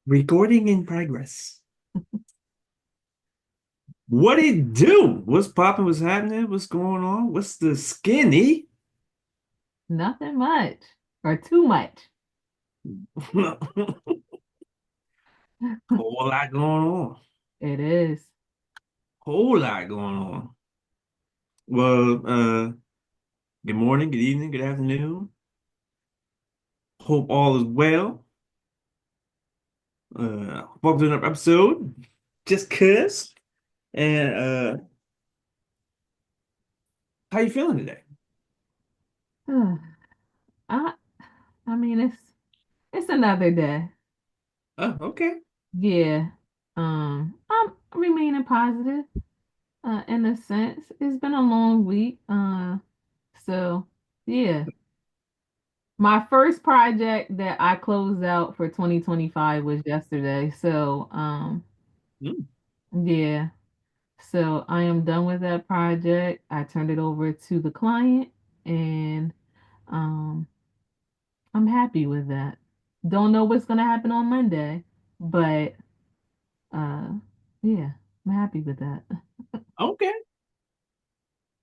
Recording in progress. What it do? What's popping? What's happening? What's going on? What's the skinny? Nothing much or too much. Whole lot going on. It is. Whole lot going on. Well, good morning, good evening, good afternoon. Hope all is well. Welcome to another episode. Just cuz. And how you feeling today? I I mean it's another day. Oh, okay. Yeah. I'm remaining positive, in a sense. It's been a long week. So yeah. My first project that I closed out for 2025 was yesterday. So Mm, yeah. So I am done with that project. I turned it over to the client and um I'm happy with that. Don't know what's gonna happen on Monday, but uh yeah, I'm happy with that. okay.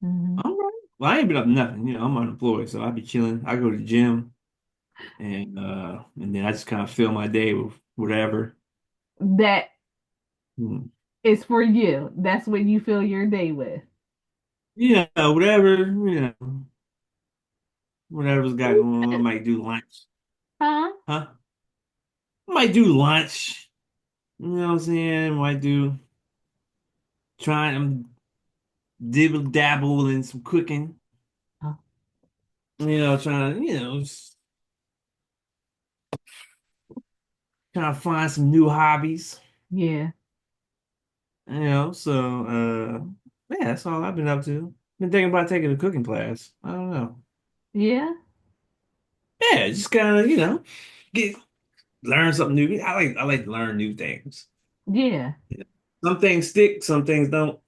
Hmm. All right. Well, I ain't been up to nothing. I'm unemployed, so I'll be chilling. I go to the gym. And then I just kind of fill my day with whatever. That Hmm. is for you. That's what you fill your day with. Whatever, whatever's got going on. I might do lunch. Huh? Huh? I might do lunch. You know what I'm saying? Might do trying dibble dabble in some cooking. Oh, Trying to, just trying to find some new hobbies. yeah. So yeah, that's all I've been up to. Been thinking about taking a cooking class. I don't know. Yeah. Yeah, just kind of, get learn something new. I like to learn new things. Yeah. Yeah. Some things stick, some things don't,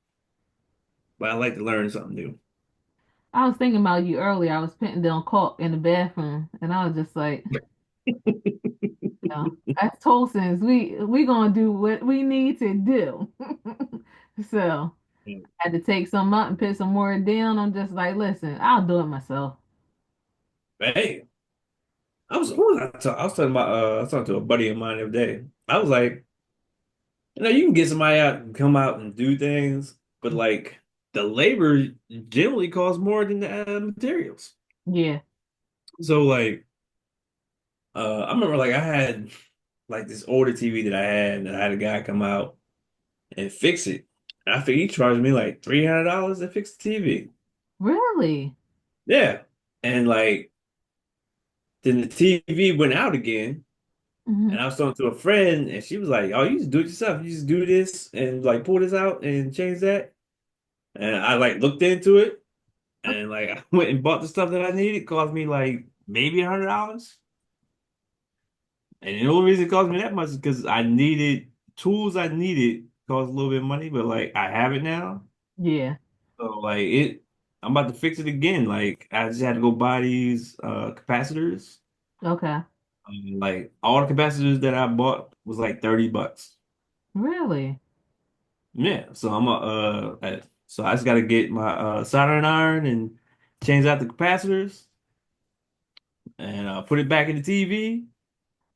but I like to learn something new. I was thinking about you earlier. I was putting down caulk in the bathroom and I was just like, no, as Tolson's, we gonna do what we need to do. So I had to take some up and put some more down. I'm just like, listen, I'll do it myself. Hey, I was talking about I was talking to a buddy of mine the other day. I was like, you can get somebody out and come out and do things, but like the labor generally costs more than the materials. Yeah. So like I remember like I had like this older TV that I had, and I had a guy come out and fix it. And I think he charged me like $300 to fix the TV. Really? Yeah. And like then the TV went out again. And Hmm. I was talking to a friend and she was like, "Oh, you just do it yourself. You just do this and like pull this out and change that." And I like looked into it and like I went and bought the stuff that I needed. It cost me like maybe $100. And the only reason it cost me that much is because I needed tools I needed cost a little bit of money, but like I have it now. Yeah. So I'm about to fix it again. Like I just had to go buy these capacitors. Okay. Like all the capacitors that I bought was like $30. Really? Yeah, so I just got to get my soldering iron and change out the capacitors and put it back in the TV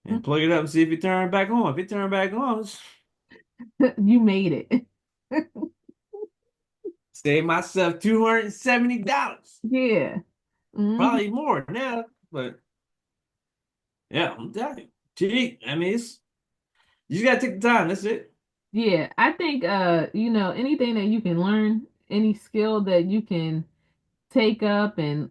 and plug it up and see if it turns back on. If it turns back on, You made it. save myself $270. Yeah. Hmm. Probably more now, but yeah, I'm telling you, cheap. I mean, you just gotta take the time. That's it. Yeah. I think anything that you can learn, any skill that you can take up and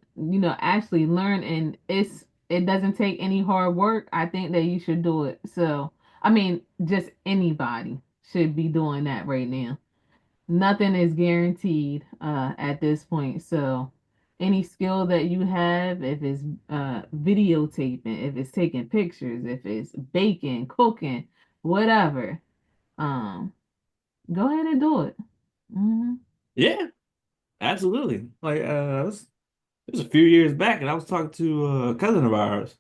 actually learn and it doesn't take any hard work, I think that you should do it. So I mean, just anybody should be doing that right now. Nothing is guaranteed at this point. So any skill that you have, if it's videotaping, if it's taking pictures, if it's baking, cooking, whatever, um go ahead and do it. Hmm. Yeah, absolutely. Like it was a few years back, and I was talking to a cousin of ours.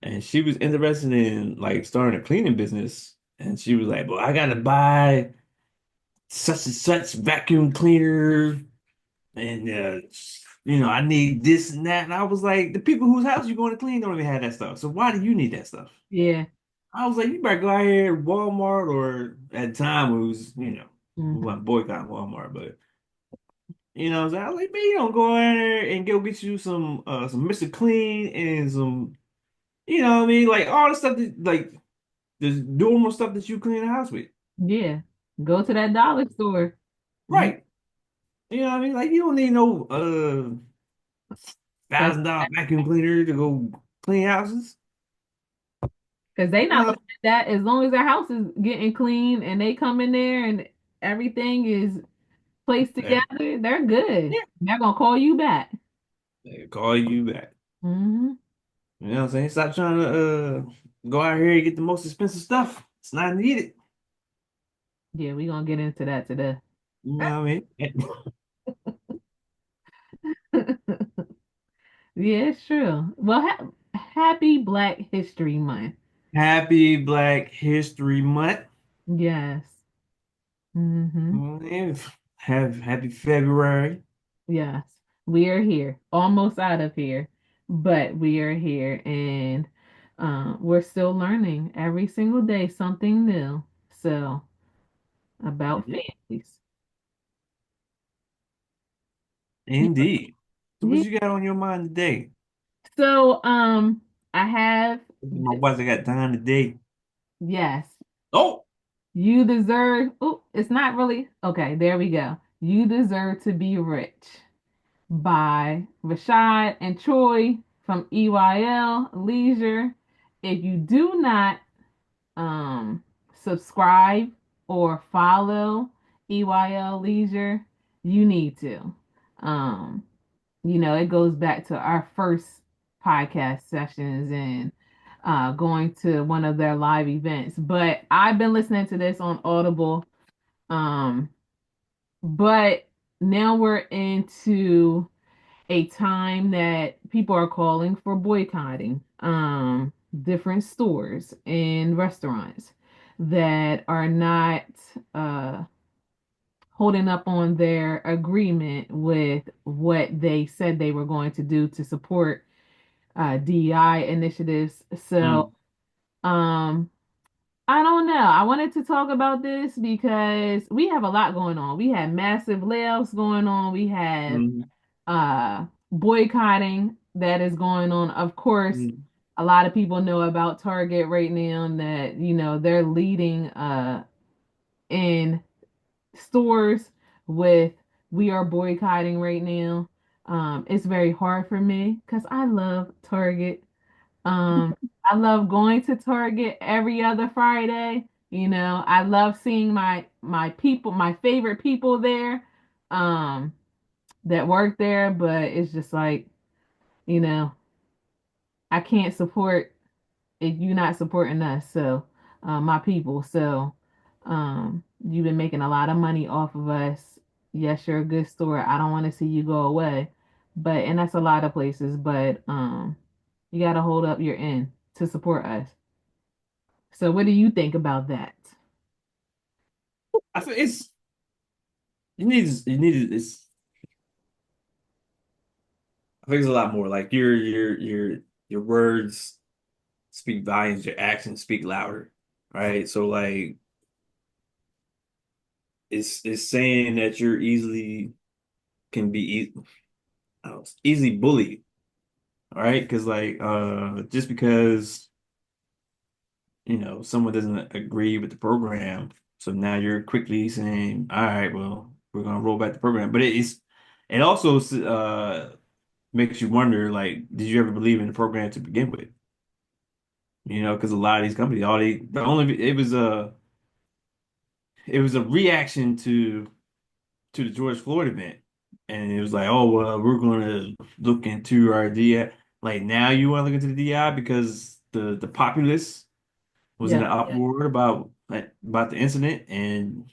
and she was interested in like starting a cleaning business. And she was like, "Well, I gotta buy such and such vacuum cleaner, and I need this and that." And I was like, "The people whose house you going to clean don't even have that stuff. So why do you need that stuff?" Yeah. I was like, "You better go out here, Walmart, or at the time it was, we Hmm. weren't boycotting Walmart, but." What I'm saying? I was like, man, you don't go in there and go get you some Mr. Clean and some, what I mean, like all the stuff that like the normal stuff that you clean the house with. Yeah. Go to that dollar store. Mm. Right. You know what I mean? Like you don't need no Cause, $1,000 vacuum cleaner to go clean houses. Cause they You not know, looking at that as long as their house is getting clean and they come in there and everything is placed they, together, they're good. yeah, They're gonna call you back. they call you back. Hmm. You know what I'm saying? Stop trying to go out here and get the most expensive stuff. It's not needed. Yeah, we gonna get into that today. You know what I mean? Yeah, it's true. Well, happy Black History Month. Happy Black History Month. Yes. Hmm. And have happy February. Yes. We are here. Almost out of here, but we are here and we're still learning every single day something new. So, about Mhm. families. Yeah. Indeed. So what Yeah. you got on your mind today? So, I have My wife, I got time today. yes. Oh, You deserve. Oh, it's not really. Okay, there we go. You deserve to be rich by Rashad and Troy from EYL Leisure. If you do not um subscribe or follow EYL Leisure, you need to. Um, it goes back to our first podcast sessions and going to one of their live events. But I've been listening to this on Audible. Um, but now we're into a time that people are calling for boycotting different stores and restaurants that are not uh holding up on their agreement with what they said they were going to do to support DEI initiatives. So mm, um I don't know. I wanted to talk about this because we have a lot going on. We have massive layoffs going on. We have mm, boycotting that is going on. Of course, mm, a lot of people know about Target right now and that, they're leading in stores with we are boycotting right now. It's very hard for me because I love Target. I love going to Target every other Friday. I love seeing my people, my favorite people there, um, that work there, but it's just like, you know, I can't support if you're not supporting us. So, my people. So, you've been making a lot of money off of us. Yes, you're a good store. I don't want to see you go away. But, and that's a lot of places, but, you got to hold up your end to support us. So, what do you think about that? I think it's you need it's I think it's a lot more. Like your words speak volumes, your actions speak louder. Right. So like it's saying that you're easily can be easily bullied. All right. Because like just because someone doesn't agree with the program. So now you're quickly saying, all right, well, we're gonna roll back the program. But it also makes you wonder, like, did you ever believe in the program to begin with? Because a lot of these companies, all they the only it was a reaction to the George Floyd event. And it was like, oh well, we're gonna look into our DI. Like now you want to look into the DI because the populace was in Yeah. an uproar about the incident, and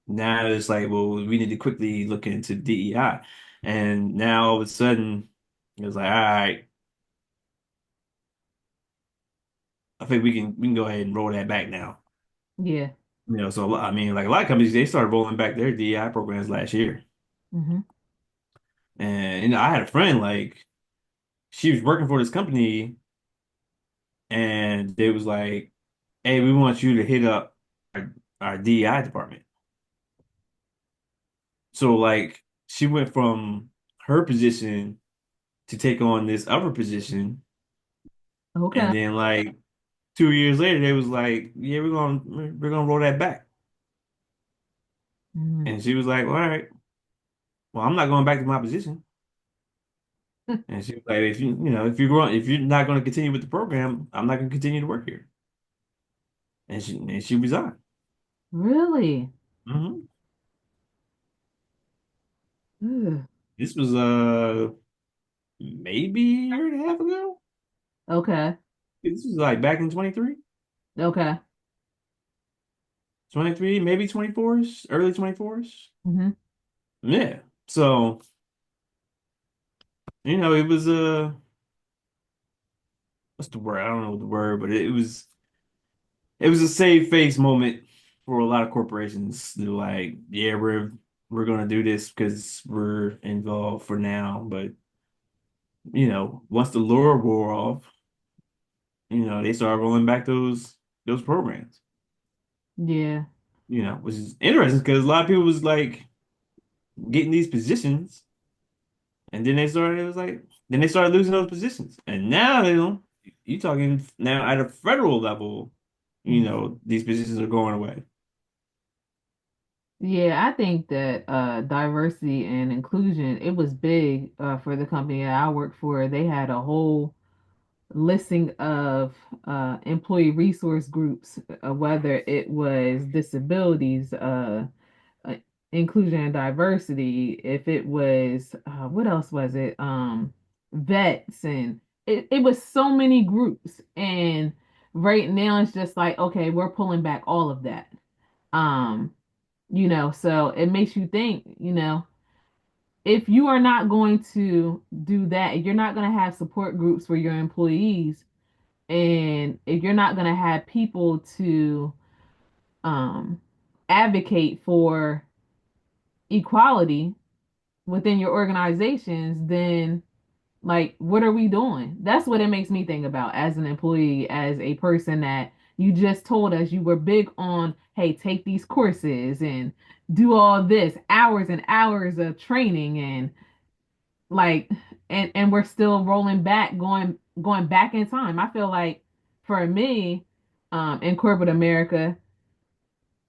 now it's like, well, we need to quickly look into DEI, and now all of a sudden it's like, all right, think we can go ahead and roll that back now. Yeah. So I mean, like a lot of companies, they started rolling back their DEI programs last year. Hmm. And I had a friend like she was working for this company, and they was like, "Hey, we want you to hit up our DEI department." So like she went from her position to take on this other position, Okay. and then like 2 years later, they was like, "Yeah, we're gonna roll that back." Mhm. And she was like, "All right, well, I'm not going back to my position." And she was like, if you're not going to continue with the program, I'm not going to continue to work here." And she resigned. Really? hmm Ugh. This was maybe a year and a half ago. Okay. This was like back in 23, Okay. 23, maybe 24s, early 24s. Hmm. Yeah. So, it was what's the word? I don't know the word, but it was a save face moment for a lot of corporations. They're like, yeah, we're gonna do this because we're involved for now, but once the lure wore off, they started rolling back those programs. Yeah. Which is interesting because a lot of people was like getting these positions, and then they started losing those positions, and now you talking now at a federal level, these positions are going away. Yeah, I think that diversity and inclusion, it was big for the company that I worked for. They had a whole listing of employee resource groups, whether it was disabilities, uh, inclusion and diversity, if it was what else was it? Vets, and it was so many groups. And right now it's just like, okay, we're pulling back all of that. Um, so it makes you think, if you are not going to do that, if you're not going to have support groups for your employees, and if you're not going to have people to um advocate for equality within your organizations, then like what are we doing? That's what it makes me think about as an employee, as a person that you just told us you were big on, hey, take these courses and do all this hours and hours of training, and like and we're still rolling back, going back in time. I feel like for me, in corporate America,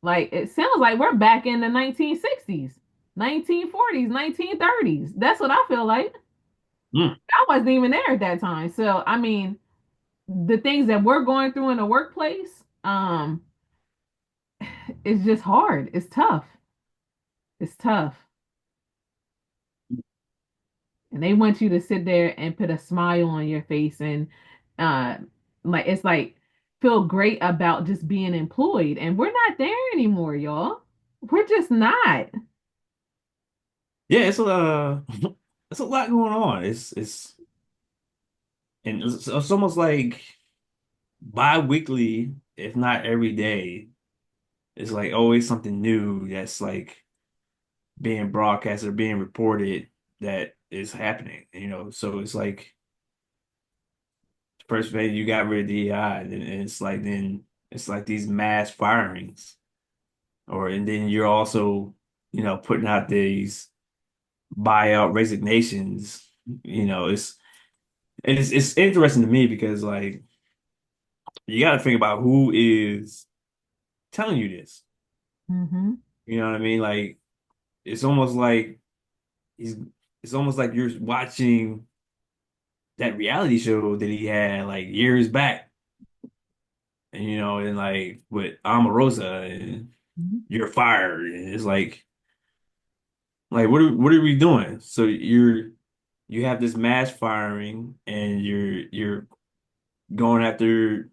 like it sounds like we're back in the 1960s, 1940s, 1930s. That's what I feel like. Mm. I wasn't even there at that time. So, I mean, the things that we're going through in the workplace, it's just hard. It's tough. It's tough. And they want you to sit there and put a smile on your face, and uh like it's like feel great about just being employed. And we're not there anymore, y'all. We're just not. Yeah, it's a lot going on. It's almost like bi-weekly, if not every day. It's like always something new that's like being broadcast or being reported that is happening. So it's like first phase you got rid of DEI, and then it's like these mass firings, and then you're also putting out these buyout resignations. It's interesting to me because like you got to think about who is telling you this. Mm-hmm. You know what I mean? Like it's almost like he's it's almost like you're watching that reality show that he had like years back, and like with Omarosa and you're fired, and it's like what are we doing? So you have this mass firing, and you're going after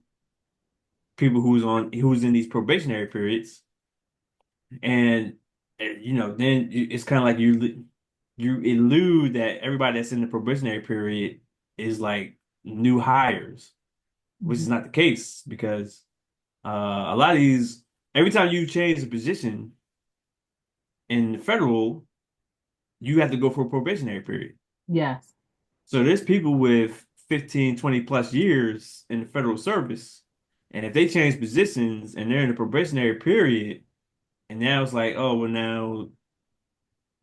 people who's in these probationary periods, and then it's kind of like you elude that everybody that's in the probationary period is like new hires. which Mhm. is not the case because a lot of these, every time you change the position in the federal, you have to go for a probationary period. Yes. So there's people with 15, 20 plus years in the federal service. And if they change positions and they're in the probationary period, and now it's like, oh, well, now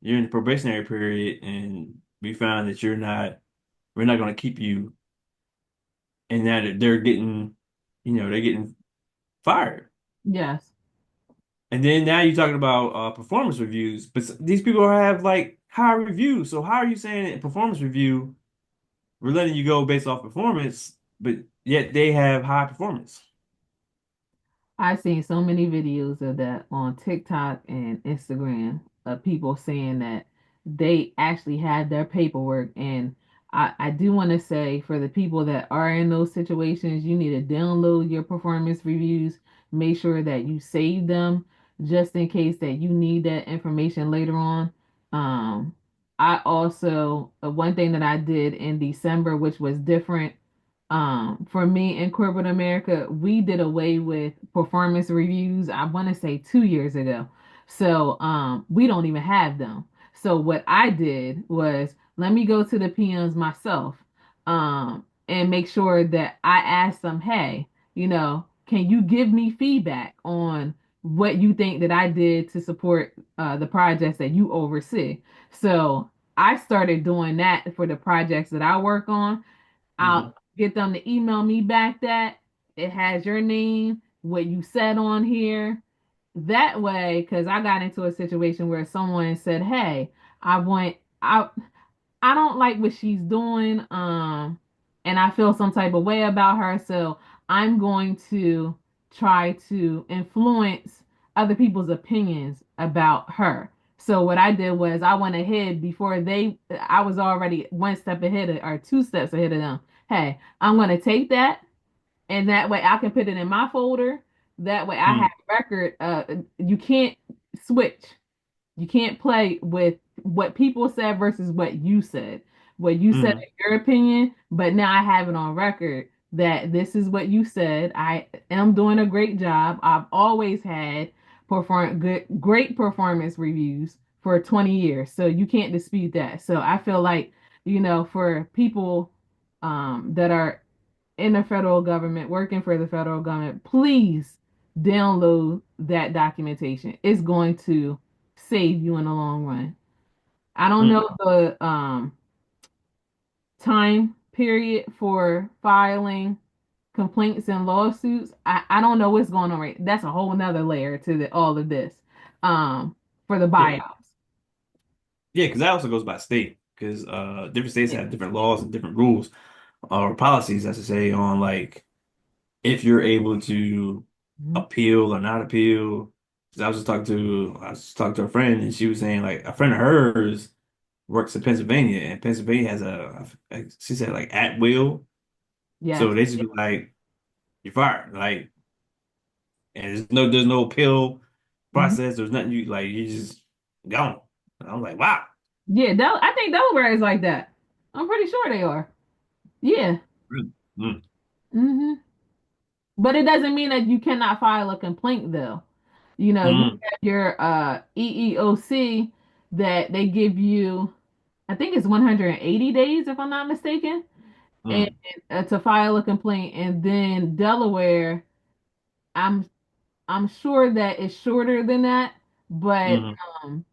you're in the probationary period and we found that we're not going to keep you. And now they're getting, they're getting fired. Yes. And then now you're talking about performance reviews, but these people have like high reviews. So how are you saying in performance review, we're letting you go based off performance, but yet they have high performance? I've seen so many videos of that on TikTok and Instagram of people saying that they actually had their paperwork. And I do want to say for the people that are in those situations, you need to download your performance reviews. Make sure that you save them just in case that you need that information later on. Um, I also, one thing that I did in December, which was different for me in corporate America, we did away with performance reviews, I want to say 2 years ago. So we don't even have them. So what I did was let me go to the PMs myself and make sure that I ask them, hey, can you give me feedback on what you think that I did to support the projects that you oversee? So I started doing that for the projects that I work on. I'll Hmm. get them to email me back that it has your name, what you said on here. That way, because I got into a situation where someone said, "Hey, I want I don't like what she's doing, and I feel some type of way about her, so I'm going to try to influence other people's opinions about her." So what I did was I went ahead before I was already one step ahead or two steps ahead of them. Hey, I'm going to take that, and that way I can put it in my folder. That way I have record. You can't switch. You can't play with what people said versus what you said. What you said Hmm. in your opinion, but now I have it on record that this is what you said. I am doing a great job. I've always had great performance reviews for 20 years. So you can't dispute that. So I feel like, for people that are in the federal government, working for the federal government, please download that documentation. It's going to save you in the long run. I don't Hmm. know the time period for filing complaints and lawsuits. I don't know what's going on right. That's a whole nother layer to all of this. Um, for the Yeah. buyouts. Yeah, because that also goes by state. Because different states Yeah. have different laws and different rules or policies, as to say, on like if you're able to Mhm. appeal or not appeal. 'Cause I was just talking to a friend, and she was saying like a friend of hers works in Pennsylvania, and Pennsylvania has she said like at will. So Yes. they just be like, you're fired. Like, and there's no appeal Mhm. process. There's nothing you just gone. And I'm like, wow. Yeah, I think Delaware is like that. I'm pretty sure they are. Yeah. Really? Mm. Hmm. But it doesn't mean that you cannot file a complaint though. You Mm. have your EEOC that they give you, I think it's 180 days if I'm not mistaken, and Mm. to file a complaint. And then Delaware, I'm I'm sure that it's shorter than that, but Mm. um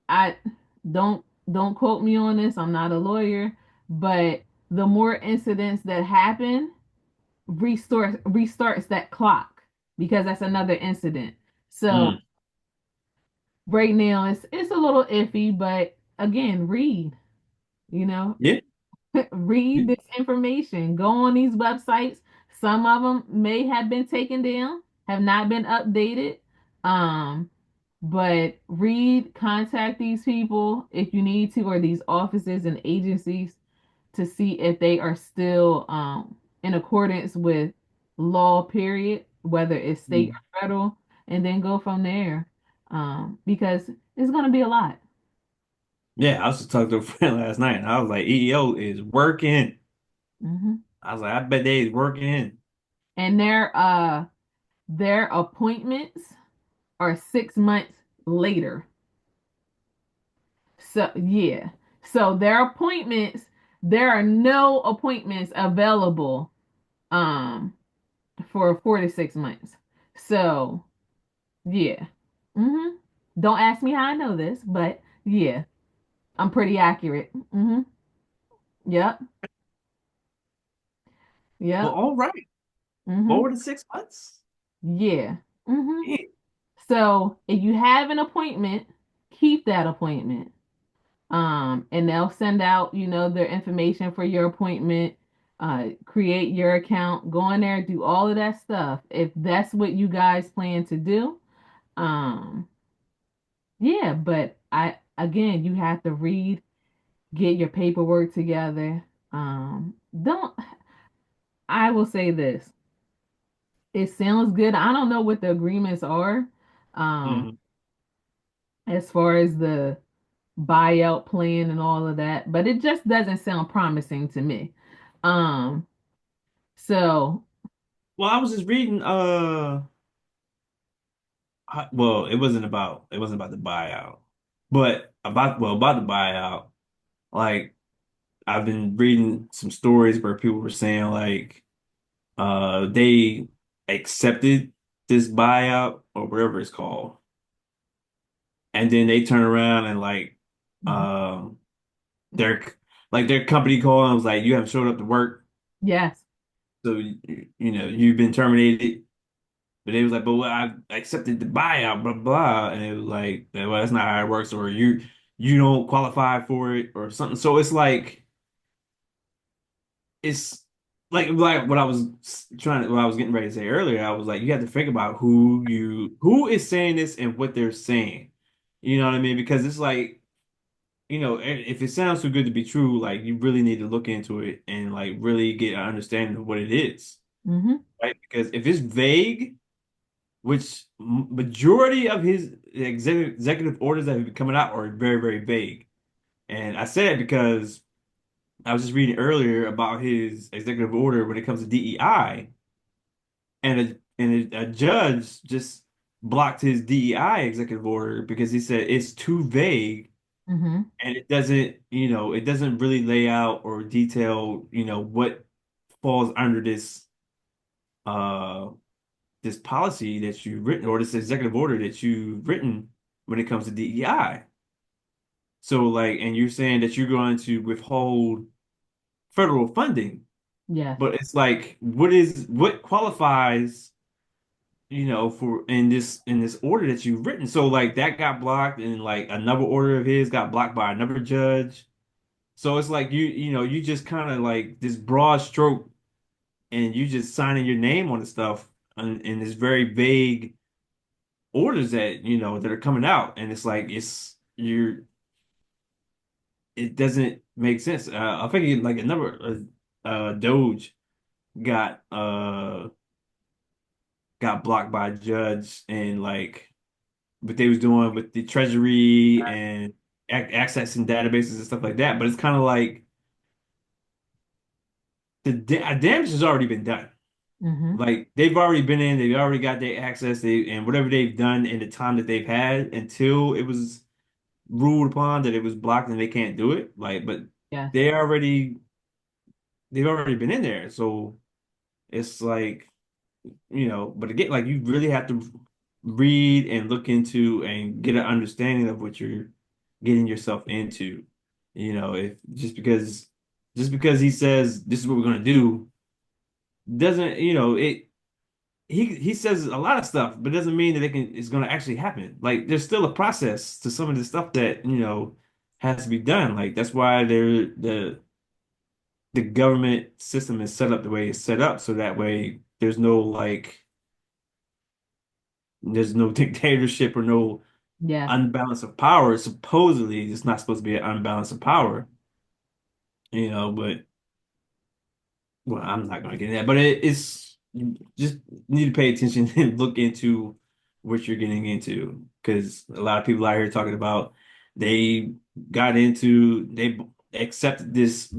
I don't quote me on this. I'm not a lawyer, but the more incidents that happen, restarts that clock because that's another incident. So Mm. right now it's a little iffy, but again, you know, Yeah. read this information. Go on these websites. Some of them may have been taken down, have not been updated. Um, but contact these people if you need to, or these offices and agencies to see if they are still in accordance with law, period, whether it's state Mm. or federal, and then go from there. Because it's going to be a lot. Yeah, I was just talking to a friend last night, and I was like, EEO is working. Hmm. I was like, I bet they is working. and their appointments are 6 months later. So yeah. So there are no appointments available um for 4 to 6 months. So yeah. Mm-hmm. Don't ask me how I know this, but yeah, I'm pretty accurate. Mm-hmm. Yep. Well, Yep. all right. Mm-hmm. 4 to 6 months. Yeah. Mm-hmm. Man. So if you have an appointment, keep that appointment. And they'll send out, their information for your appointment, create your account, go in there, do all of that stuff. If that's what you guys plan to do. Um, yeah, but again, you have to read, get your paperwork together. Don't, I will say this. It sounds good. I don't know what the agreements are, um, Mhm. as far as the buyout plan and all of that, but it just doesn't sound promising to me. Um, so Well, I was just reading. Well, it wasn't about the buyout, but about the buyout. Like I've been reading some stories where people were saying like they accepted this buyout or whatever it's called, and then they turn around and mhm. um their their company called and was like, you haven't showed up to work, Yes. so you've been terminated. But they was like, but well, I accepted the buyout, blah blah, and it was like, well, that's not how it works, or you don't qualify for it, or something. So it's like what I was getting ready to say earlier. I was like, you have to think about who is saying this and what they're saying. You know what I mean? Because it's like, if it sounds too good to be true, like you really need to look into it and like really get an understanding of what it is, Hmm. right? Because if it's vague, which majority of his executive orders that have been coming out are very, very vague. And I say that because I was just reading earlier about his executive order when it comes to DEI, and a judge just blocked his DEI executive order because he said it's too vague Hmm. and it doesn't really lay out or detail, what falls under uh this policy that you've written or this executive order that you've written when it comes to DEI. So like, and you're saying that you're going to withhold federal funding, Yes. but it's like, what qualifies, for in this order that you've written? So like that got blocked, and like another order of his got blocked by another judge. So it's like you just kind of like this broad stroke, and you just signing your name on the stuff in this very vague orders that are coming out, and it's like it doesn't make sense. I think like another Doge got uh got blocked by a judge, and like what they was doing with the treasury and accessing databases and stuff like that. But it's kind of like the damage has already been done. Hmm. Like they've already been in, they've already got their access, and whatever they've done in the time that they've had until it was ruled upon that it was blocked and they can't do it. Like, but Yes. they already they've already been in there. So it's like, but again, like you really have to read and look into and get an understanding of what you're getting yourself into. If just because he says this is what we're gonna do doesn't, he says a lot of stuff, but doesn't mean that it's gonna actually happen. Like there's still a process to some of the stuff that, has to be done. Like that's why the government system is set up the way it's set up, so that way there's no dictatorship or no Yes. unbalance of power. Supposedly, it's not supposed to be an unbalance of power, but well, I'm not gonna get into that. But it's you just need to pay attention and look into what you're getting into, because a lot of people out here talking about they they accepted this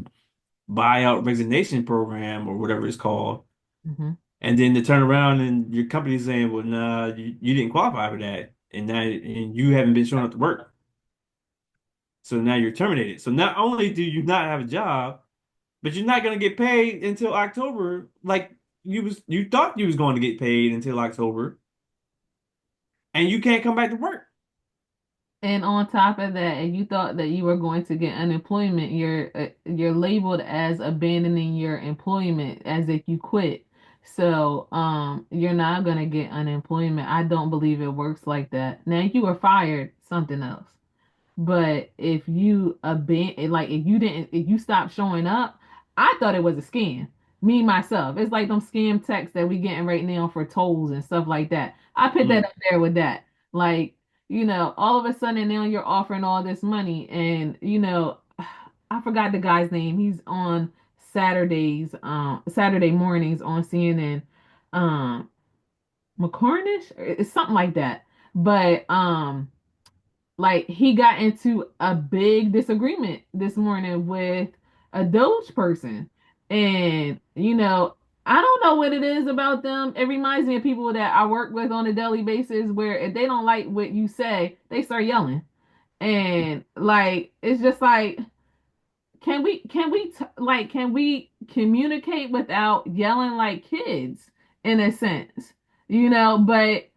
buyout resignation program or whatever it's called, Hmm. And then to turn around and your company's saying, well, nah, you didn't qualify for that. And you haven't been showing up to work. So now you're terminated. So not only do you not have a job, but you're not gonna get paid until October, like you thought you was going to get paid until October, and you can't come back to work. And on top of that, if you thought that you were going to get unemployment, you're labeled as abandoning your employment as if you quit. So, you're not gonna get unemployment. I don't believe it works like that. Now, if you were fired, something else. But if you abandon, like if you stop showing up, I thought it was a scam. Me myself, it's like them scam texts that we getting right now for tolls and stuff like that. I put that Mm, up there with that. Like, all of a sudden now you're offering all this money, and I forgot the guy's name. He's on Saturday mornings on CNN. Um, McCornish, it's something like that. But like he got into a big disagreement this morning with a Doge person. And, I don't know what it is about them. It reminds me of people that I work with on a daily basis where if they don't like what you say, they start yelling. And like it's just like can we communicate without yelling like kids in a sense? But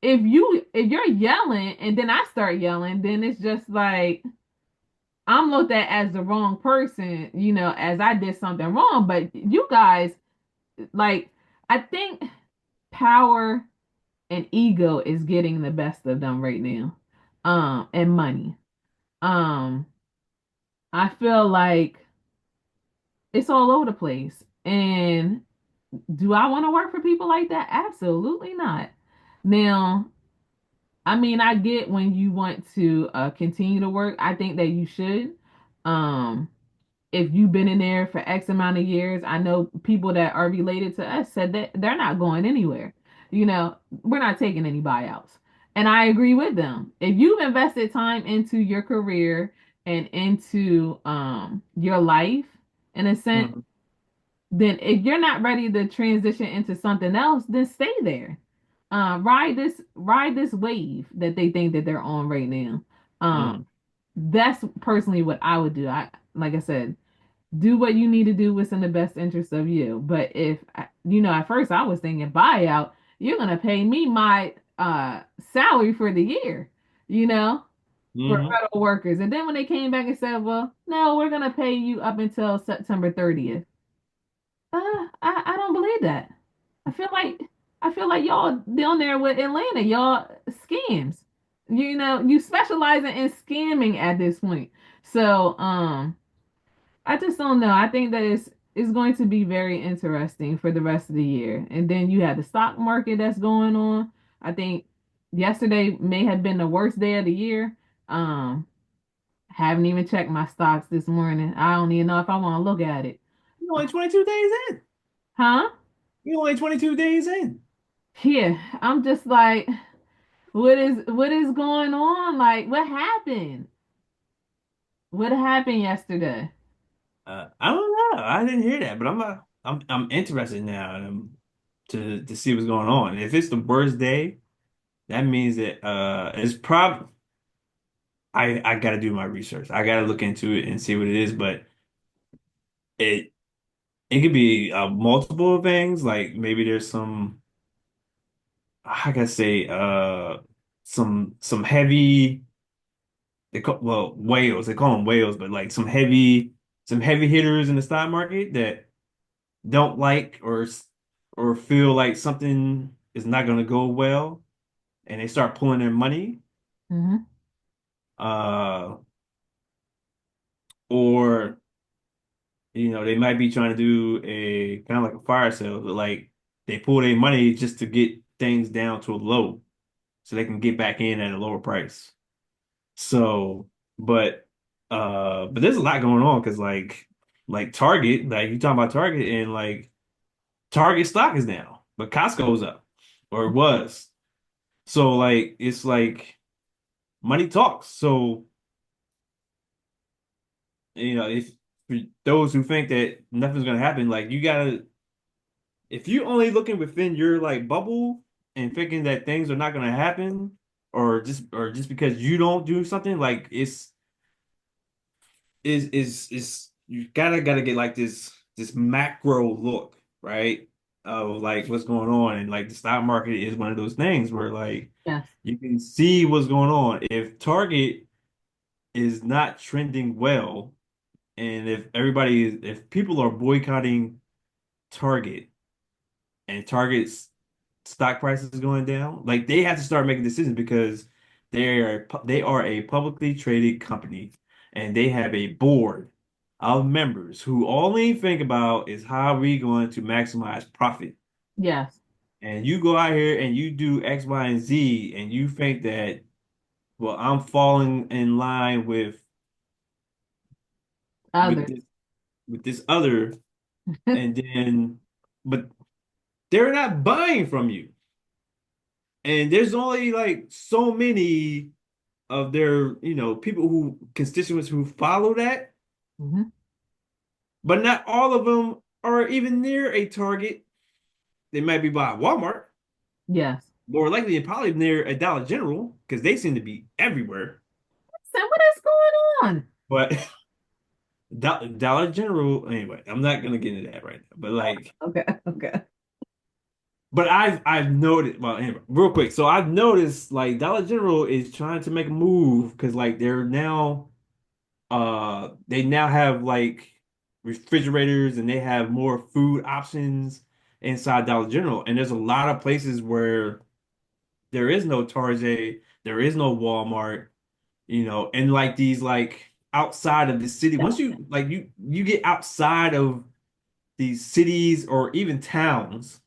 if you're yelling and then I start yelling, then it's just like I'm looked at as the wrong person, as I did something wrong. But you guys, like, I think power and ego is getting the best of them right now. And money. Um, I feel like it's all over the place. And do I want to work for people like that? Absolutely not. Now, I mean, I get when you want to continue to work. I think that you should. Um, if you've been in there for X amount of years, I know people that are related to us said that they're not going anywhere. We're not taking any buyouts. And I agree with them. If you've invested time into your career and into your life, in a sense, mm, then if you're not ready to transition into something else, then stay there. Ride this wave that they think that they're on right now. mm, That's personally what I would do. I like I said, do what you need to do what's in the best interest of you. But if at first I was thinking buyout, you're gonna pay me my salary for the year, you know, for mm. federal workers. And then when they came back and said, well, no, we're gonna pay you up until September 30th. I don't believe that. I feel like I feel like y'all down there with Atlanta, y'all scams. You specializing in scamming at this point. So I just don't know. I think that it's going to be very interesting for the rest of the year. And then you have the stock market that's going on. I think yesterday may have been the worst day of the year. Um, haven't even checked my stocks this morning. I don't even know if I want to look at it. You're only 22 days in. Huh? You're only 22 days in. Yeah, I'm just like, what is going on? Like, what happened? What happened yesterday? I don't know. I didn't hear that, but I'm interested now to see what's going on. If it's the worst day, that means that it's prob I got to do my research. I got to look into it and see what it is, but it it could be multiple things. Like maybe there's I gotta say some heavy whales. They call them whales, but like some heavy hitters in the stock market that don't like or feel like something is not going to go well, and they start pulling their money, Hmm. uh, or they might be trying to do a kind of like a fire sale, but like they pull their money just to get things down to a low, so they can get back in at a lower price. So, but but there's a lot going on because like Target, like you talking about Target and like Target stock is down, but Costco's up or it was. So like it's like money talks. So if for those who think that nothing's gonna happen, like you gotta if you only looking within your like bubble and thinking that things are not gonna happen, or just because you don't do something, like is you gotta get like this macro look, right? Of like what's going on. And like the stock market is one of those things where like Yes. you can see what's going on. If Target is not trending well, and if people are boycotting Target and Target's stock price is going down, like they have to start making decisions because they are a publicly traded company and they have a board of members who only think about is how are we going to maximize profit. Yes. And you go out here and you do X, Y, and Z, and you think that, well, I'm falling in line with Others. this other, and then but they're not buying from you. And there's only like so many of their, people who constituents who follow that, Hmm. but not all of them are even near a Target. They might be by Walmart, Yes. more likely and probably near a Dollar General because they seem to be everywhere. So what is going on? But Dollar General, anyway, I'm not gonna get into that right now. But like, Okay. Okay. but I've noticed. Well, anyway, real quick. So I've noticed like Dollar General is trying to make a move because like they now have like refrigerators and they have more food options inside Dollar General. And there's a lot of places where there is no Target, there is no Walmart, and like these like outside of the city. Once you get outside of these cities or even towns,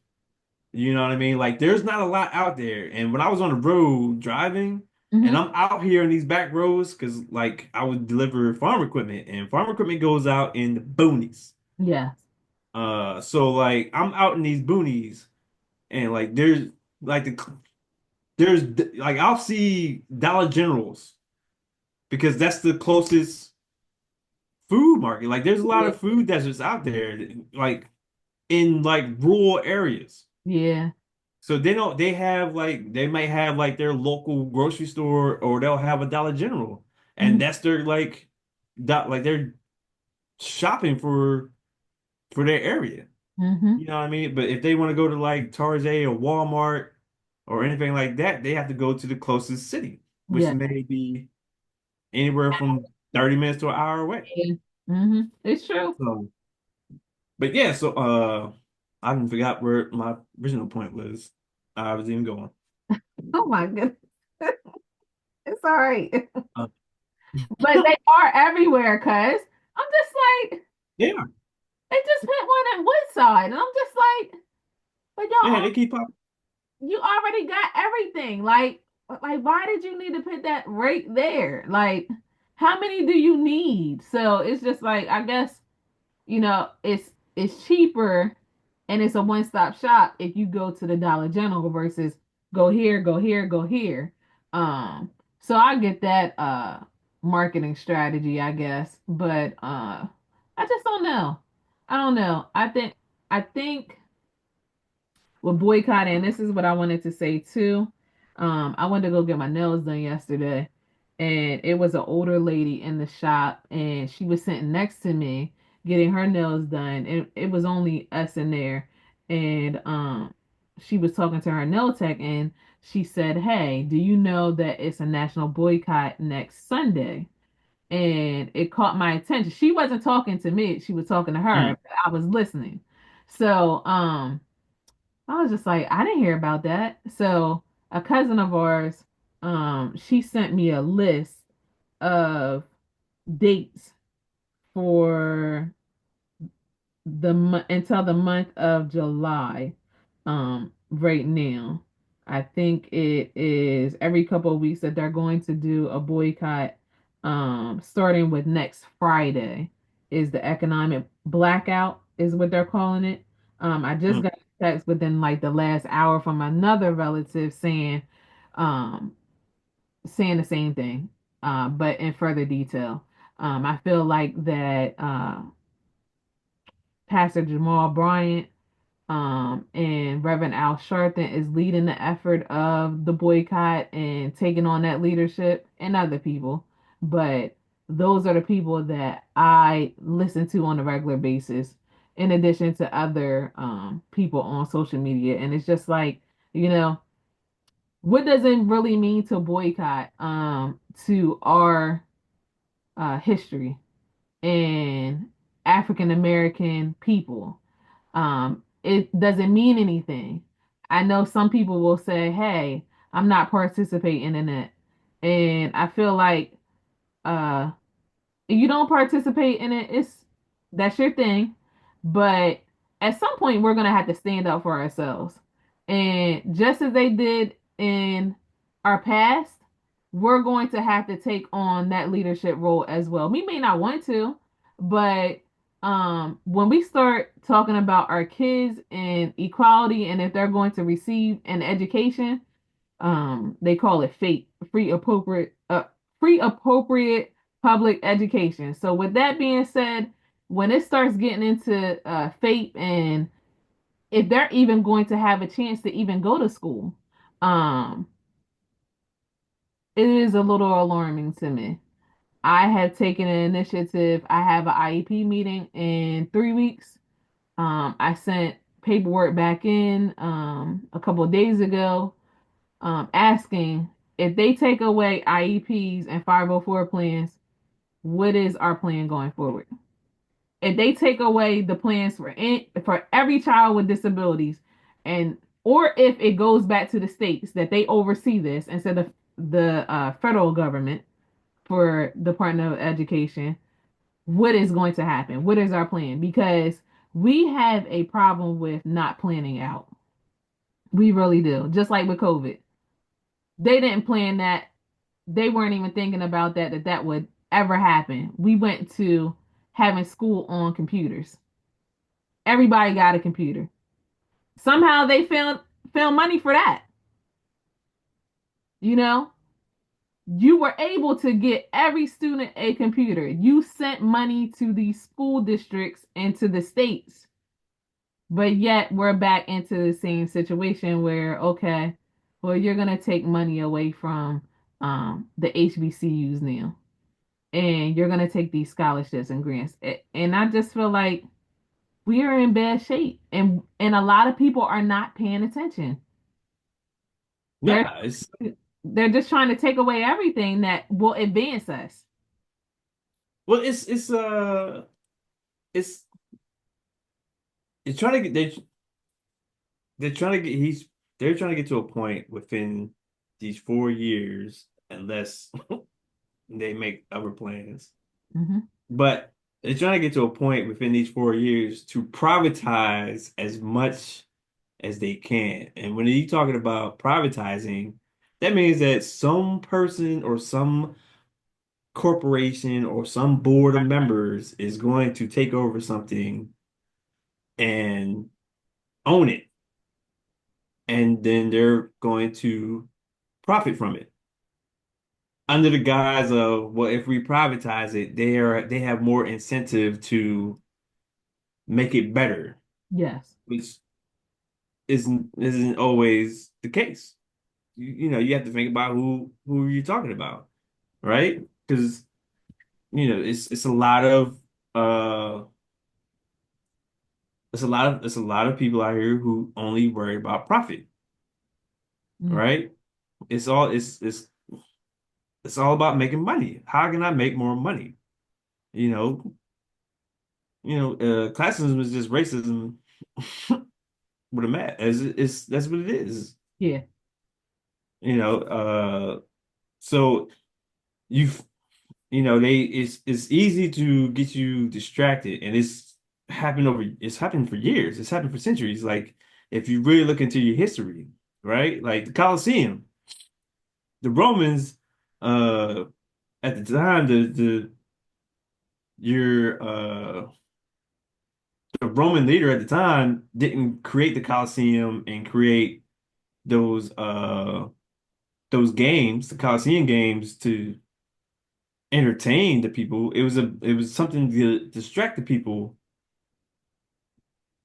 you know what I mean? Like there's not a lot out there. And when I was on the road driving, and Hmm. I'm out here in these back roads, because like I would deliver farm equipment, and farm equipment goes out in the boonies. Yes. So like I'm out in these boonies, and like like there's like I'll see Dollar Generals because that's the closest food market. Like there's a lot Yeah. of food deserts out there, like in like rural areas. Yeah. So they might have like their local grocery store, or they'll have a Dollar General. And Hmm. that's their like they're shopping for their area. Hmm. You know what I mean? But if they want to go to like Target or Walmart or anything like that, they have to go to the closest city, which Yeah. may be anywhere from 30 minutes to an hour away. Yeah. Hmm. It's true. So, but yeah, so I even forgot where my original point was. I was even going. Oh my goodness. It's all right. Uh, But they are everywhere, cuz I'm just like, yeah, they just put one at Woodside. And I'm just like, but yeah, y'all, they keep up. you already got everything. Like, why did you need to put that right there? Like, how many do you need? So it's just like, I guess, it's cheaper and it's a one-stop shop if you go to the Dollar General versus go here, go here, go here. Um, so I get that marketing strategy, I guess, but I just don't know. I don't know. I think with boycotting, this is what I wanted to say too. I went to go get my nails done yesterday, and it was an older lady in the shop, and she was sitting next to me getting her nails done, and it was only us in there, and she was talking to her nail tech, and she said, "Hey, do you know that it's a national boycott next Sunday?" And it caught my attention. She wasn't talking to me; she was talking to her. Mm, But I was listening. So, I was just like, I didn't hear about that. So a cousin of ours, she sent me a list of dates for until the month of July. Right now, I think it is every couple of weeks that they're going to do a boycott. Starting with next Friday is the economic blackout, is what they're calling it. I just mm. got a text within like the last hour from another relative um, saying the same thing, but in further detail. I feel like that Pastor Jamal Bryant. And Reverend Al Sharpton is leading the effort of the boycott and taking on that leadership and other people. But those are the people that I listen to on a regular basis, in addition to other people on social media. And it's just like, you know, what does it really mean to boycott to our history and African American people? It doesn't mean anything. I know some people will say, "Hey, I'm not participating in it," and I feel like uh, if you don't participate in it, it's that's your thing. But at some point, we're gonna have to stand up for ourselves, and just as they did in our past, we're going to have to take on that leadership role as well. We may not want to, but when we start talking about our kids and equality and if they're going to receive an education, they call it FAPE, free appropriate public education. So with that being said, when it starts getting into FAPE and if they're even going to have a chance to even go to school, um it is a little alarming to me. I have taken an initiative. I have an IEP meeting in 3 weeks. I sent paperwork back in a couple of days ago, asking if they take away IEPs and 504 plans, what is our plan going forward? If they take away the plans for every child with disabilities, and or if it goes back to the states that they oversee this instead of the federal government for Department of Education, what is going to happen? What is our plan? Because we have a problem with not planning out. We really do. Just like with COVID. They didn't plan that. They weren't even thinking about that would ever happen. We went to having school on computers. Everybody got a computer. Somehow they found money for that. You know, you were able to get every student a computer. You sent money to these school districts and to the states. But yet we're back into the same situation where, okay, well, you're gonna take money away from the HBCUs now, and you're gonna take these scholarships and grants. And I just feel like we are in bad shape, and a lot of people are not paying attention. They're Yeah, it's they're just trying to take away everything that will advance us. well, it's it's trying to get they're trying to get they're trying to get to a point within these 4 years, unless they make other plans. Hmm. But they're trying to get to a point within these 4 years to privatize as much as they can. And when you talking about privatizing, that means that some person or some corporation or some board of members is going to take over something and own it. And then they're going to profit from it under the guise of, well, if we privatize it, they have more incentive to make it better, Yes. which isn't always the case. You have to think about who you're talking about, right? Because it's a lot of uh it's a lot of people out here who only worry about profit, Mm. right? It's all about making money. How can I make more money? You know, classism is just racism with a mat. It's That's what it is. Yeah. You know, so you it's easy to get you distracted, and it's happened for years. It's happened for centuries. Like if you really look into your history, right? Like the Colosseum, the Romans, uh, at the time, your the Roman leader at the time didn't create the Colosseum and create those uh those games, the Colosseum games, to entertain the people. It was something to distract the people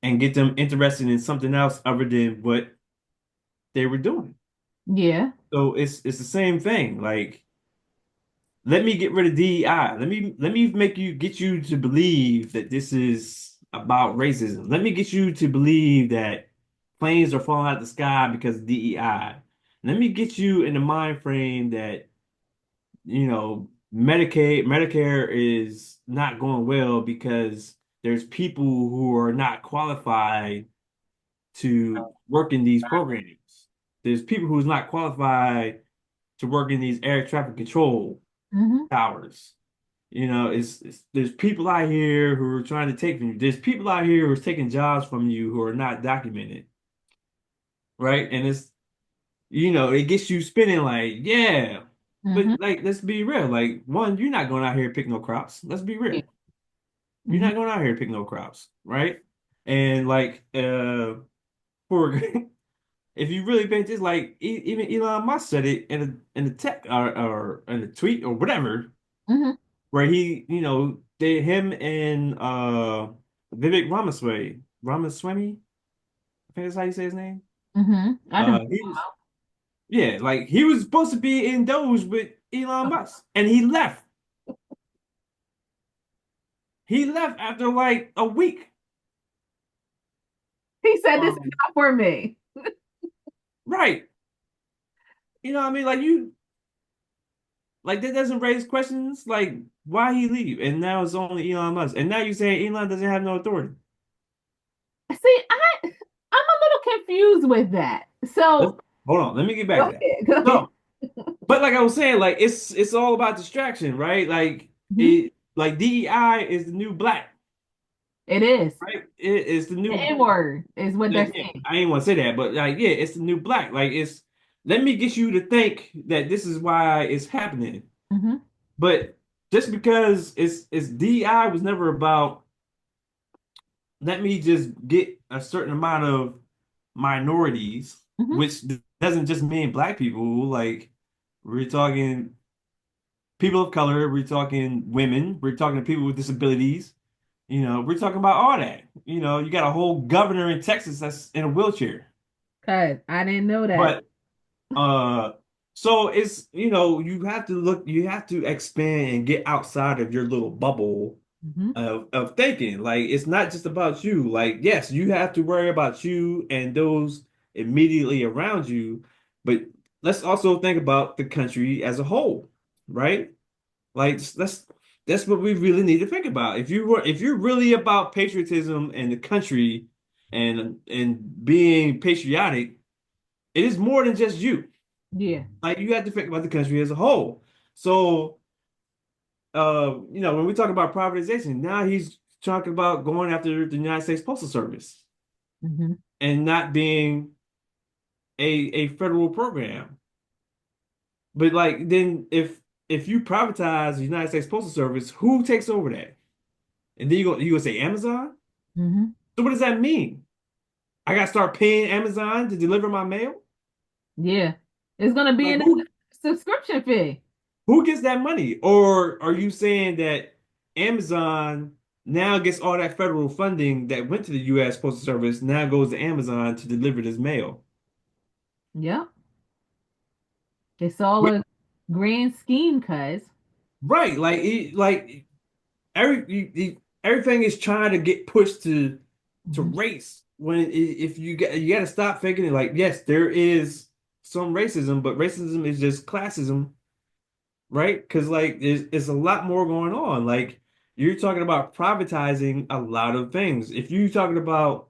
and get them interested in something else other than what they were doing. Yeah. So it's the same thing. Like, let me get rid of DEI. Let me make you get you to believe that this is about racism. Let me get you to believe that planes are falling out of the sky because of DEI. Let me get you in the mind frame that, Medicare is not going well because there's people who are not qualified to work in these programs. There's people who's not qualified to work in these air traffic control Hmm. towers. There's people out here who are trying to take from you. There's people out here who are taking jobs from you who are not documented, right? And it gets you spinning like, yeah. But Hmm. like, let's be real. Like, one, you're not going out here to pick no crops. Let's be real. You're Hmm. not going out here to pick no crops, right? And like, for if you really think this, like, even Elon Musk said it in the tech or in the tweet or whatever, Hmm. where him and Vivek Ramaswamy, I think that's how you say his name. I don't He was Yeah, like he was supposed to be in those with Elon know. Musk, and he left. He left after like a week. He said this is Um, not for me. right. You know what I mean? Like that doesn't raise questions like why he leave, and now it's only Elon Musk, and now you're saying Elon doesn't have no authority. See, I'm a little confused with that. Let's So hold on. Let me get go back to that. ahead. Go ahead. So, but like I was saying, like it's all about distraction, right? Mhm. Like DEI is the new black, It is. right? It is the The new. N word is what they're Yeah, saying. I ain't want to say that, but like, yeah, it's the new black. Like, let me get you to think that this is why it's happening. Hmm. But just because it's DI was never about let me just get a certain amount of minorities, Hmm. which doesn't just mean black people. Like, we're talking people of color, we're talking women, we're talking people with disabilities. We're talking about all that. You got a whole governor in Texas that's in a wheelchair. Cause I didn't know that. But Uh, so you have to expand and get outside of your little bubble Hmm. of thinking. Like, it's not just about you. Like, yes, you have to worry about you and those immediately around you, but let's also think about the country as a whole, right? Like, that's what we really need to think about. If you're really about patriotism and the country and being patriotic, it is more than just you. Yeah. Like, you have to think about the country as a whole. So, when we talk about privatization, now he's talking about going after the United States Postal Service Hmm. and not being a federal program. But like, then if you privatize the United States Postal Service, who takes over that? And then you gonna say Amazon? Hmm. So what does that mean? I gotta start paying Amazon to deliver my mail? Yeah. It's gonna be Like, in a who subscription fee. Who gets that money? Or are you saying that Amazon now gets all that federal funding that went to the U.S. Postal Service now goes to Amazon to deliver this mail? Yep. It's all Wh- a grand scheme, cuz. Right, like everything is trying to get pushed to Hmm. race. If you got to stop thinking it like, yes, there is some racism, but racism is just classism, right? Because like it's a lot more going on. Like, you're talking about privatizing a lot of things. If you're talking about,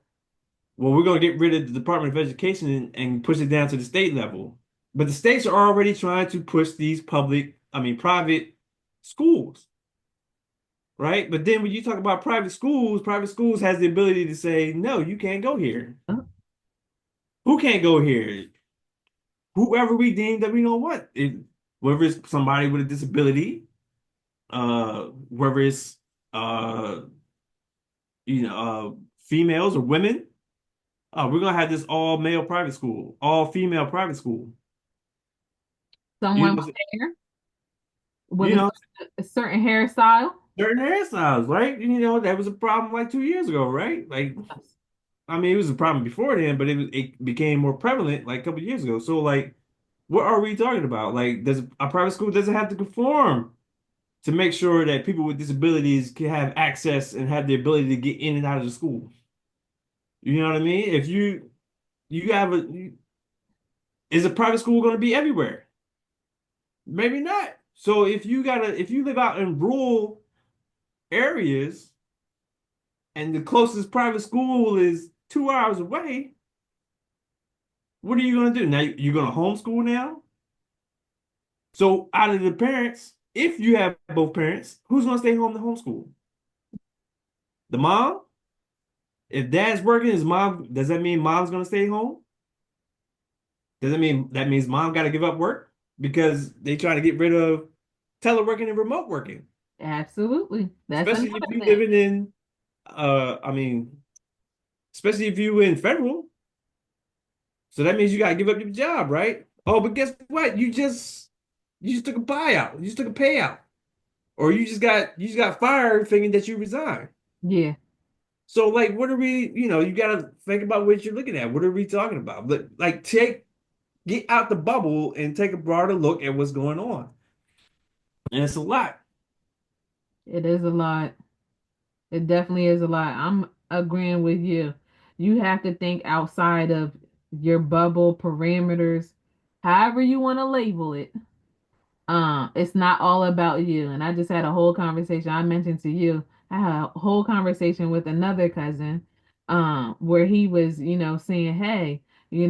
well, we're going to get rid of the Department of Education and push it down to the state level, but the states are already trying to push these private schools, right? But then when you talk about private schools has the ability to say, no, you can't go here. Who can't go here? Whoever we deem that we don't want. Whether it's somebody with a disability, whether it's uh females or women. We're gonna have this all male private school, all female private school. You Someone know, with hair, with you know, a certain hairstyle. certain hairstyles, right? That was a problem like 2 years ago, right? Like, I mean, it was a problem before then, but it became more prevalent like a couple of years ago. So like, what are we talking about? Like, does a private school doesn't have to conform to make sure that people with disabilities can have access and have the ability to get in and out of the school. You know what I mean? If you have is a private school going to be everywhere? Maybe not. So if you live out in rural areas and the closest private school is 2 hours away, what are you going to do? Now you're going to homeschool now? So out of the parents, if you have both parents, who's going to stay home to homeschool? The mom? If dad's working, is mom, does that mean mom's going to stay home? Does that mean that means mom got to give up work because they try to get rid of teleworking and remote working? Absolutely. That's Especially if another you thing. living in I mean, especially if you in federal. So that means you got to give up your job, right? Oh, but guess what? You just took a buyout. You just took a payout. Or you just got fired thinking that you resigned. Yeah, So like what are we, you got to think about what you're looking at. What are we talking about? But like get out the bubble and take a broader look at what's going on. And it's a lot. it is a lot. It definitely is a lot. I'm agreeing with you. You have to think outside of your bubble parameters, however you want to label it. It's not all about you. And I just had a whole conversation. I mentioned to you, I had a whole conversation with another cousin, where he was, saying, hey, we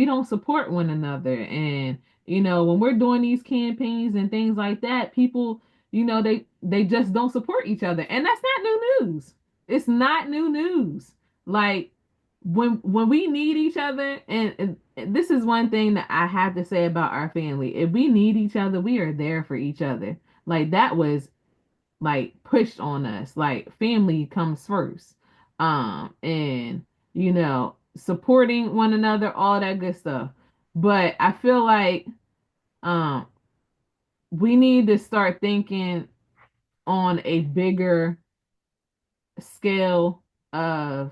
don't support one another. And, when we're doing these campaigns and things like that, people, they just don't support each other. And that's not new news. It's not new news. Like when we need each other, and this is one thing that I have to say about our family. If we need each other, we are there for each other. Like that was like pushed on us. Like family comes first. And supporting one another, all that good stuff. But I feel like um we need to start thinking on a bigger scale of,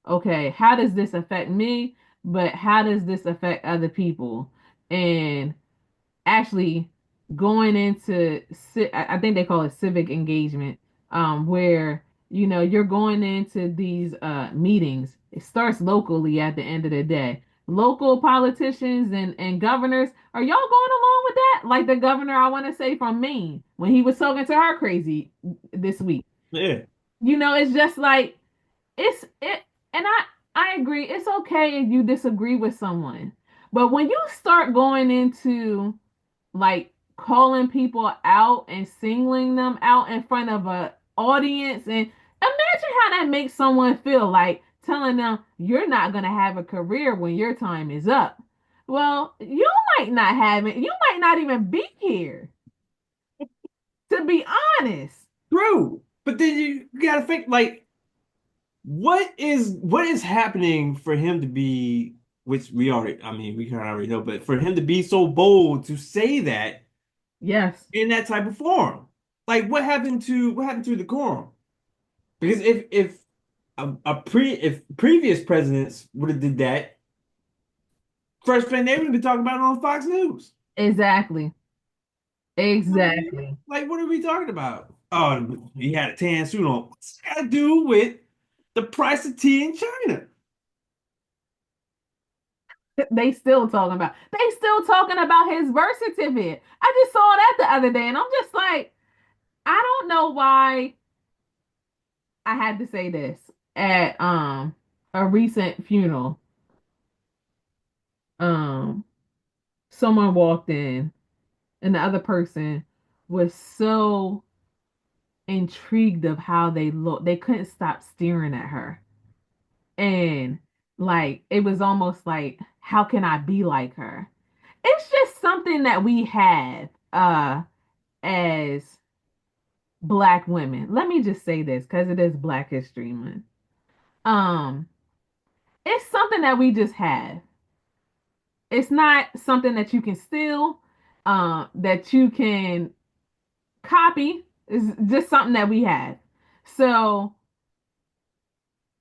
okay, how does this affect me? But how does this affect other people? And actually going into I think they call it civic engagement, where you're going into these meetings. It starts locally at the end of the day. Local politicians and governors, are y'all going along with that? Like the governor, I want to say from Maine, when he was talking to her crazy this week. Yeah. It's just like it and I agree. It's okay if you disagree with someone. But when you start going into like calling people out and singling them out in front of a audience, and imagine how that makes someone feel, like telling them you're not going to have a career when your time is up. Well, you might not have it. You might not even be here, to be honest. True. But then you gotta think like what is happening for him to be, which we already, I mean, we kind of already know, but for him to be so bold to say that Yes, in that type of form, like what happened to the decorum? Because if previous presidents would have did that, first thing they would be talking about on Fox News. exactly. You know what I mean? Exactly. Like, what are we talking about? Oh, he had a tan suit on. What's that got to do with the price of tea in China? They still talking about his birth certificate. I just saw that the other day and I'm just like, I don't know why I had to say this at a recent funeral. Um Someone walked in and the other person was so intrigued of how they looked. They couldn't stop staring at her. And like it was almost like, how can I be like her? It's just something that we have as Black women. Let me just say this because it is Black History Month. Um, it's something that we just have. It's not something that you can steal, that you can copy. It's just something that we have. So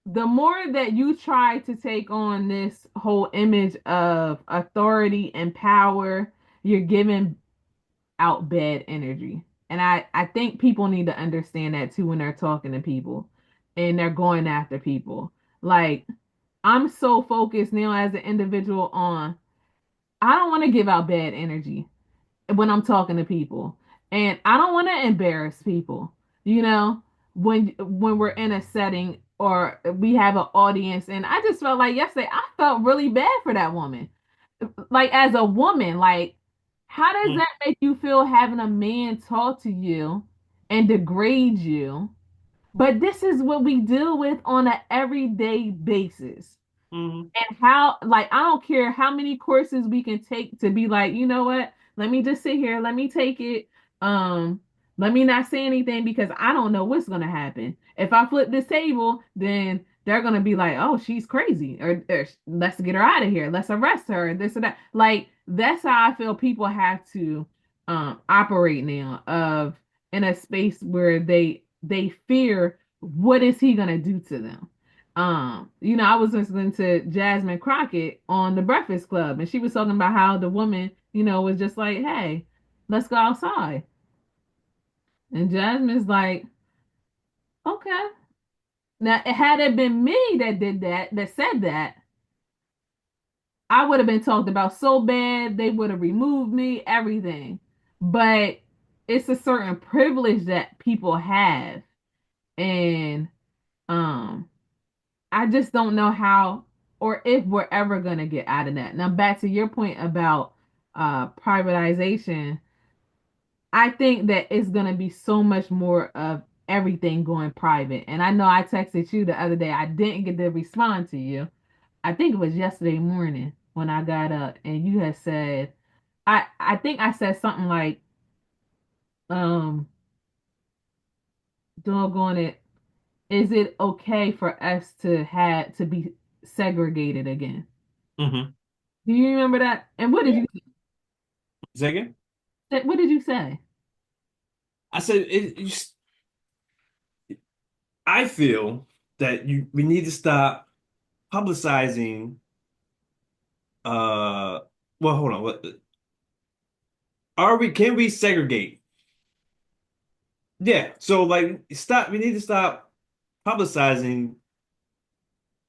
the more that you try to take on this whole image of authority and power, you're giving out bad energy. And I think people need to understand that too when they're talking to people and they're going after people. Like, I'm so focused now as an individual on, I don't want to give out bad energy when I'm talking to people. And I don't want to embarrass people, you know, when we're in a setting or we have an audience. And I just felt like yesterday I felt really bad for that woman. Like as a woman, like how does Mm, that make you feel having a man talk to you and degrade you? But this is what we deal with on an everyday basis. mhm, And how, like, I don't care how many courses we can take to be like, you know what? Let me just sit here. Let me take it. Um, Let me not say anything because I don't know what's gonna happen. If I flip this table, then they're gonna be like, oh, she's crazy, or let's get her out of here. Let's arrest her, this or that. Like, that's how I feel people have to operate now, of in a space where they fear what is he gonna do to them. I was listening to Jasmine Crockett on the Breakfast Club, and she was talking about how the woman, was just like, "Hey, let's go outside," and Jasmine's like, "Okay." Now, had it been me that did that, that said that, I would have been talked about so bad they would have removed me, everything. But it's a certain privilege that people have, and um, I just don't know how or if we're ever going to get out of that. Now, back to your point about privatization, I think that it's going to be so much more of everything going private. And I know I texted you the other day. I didn't get to respond to you. I think it was yesterday morning when I got up and you had said, I think I said something like, um, doggone it, is it okay for us to have to be segregated again? mhm. Do you remember that? And what did Yeah. you Second, say? What did you say? I said I feel that we need to stop publicizing. Uh, well, hold on. What are we? Can we segregate? Yeah. So like, stop. We need to stop publicizing.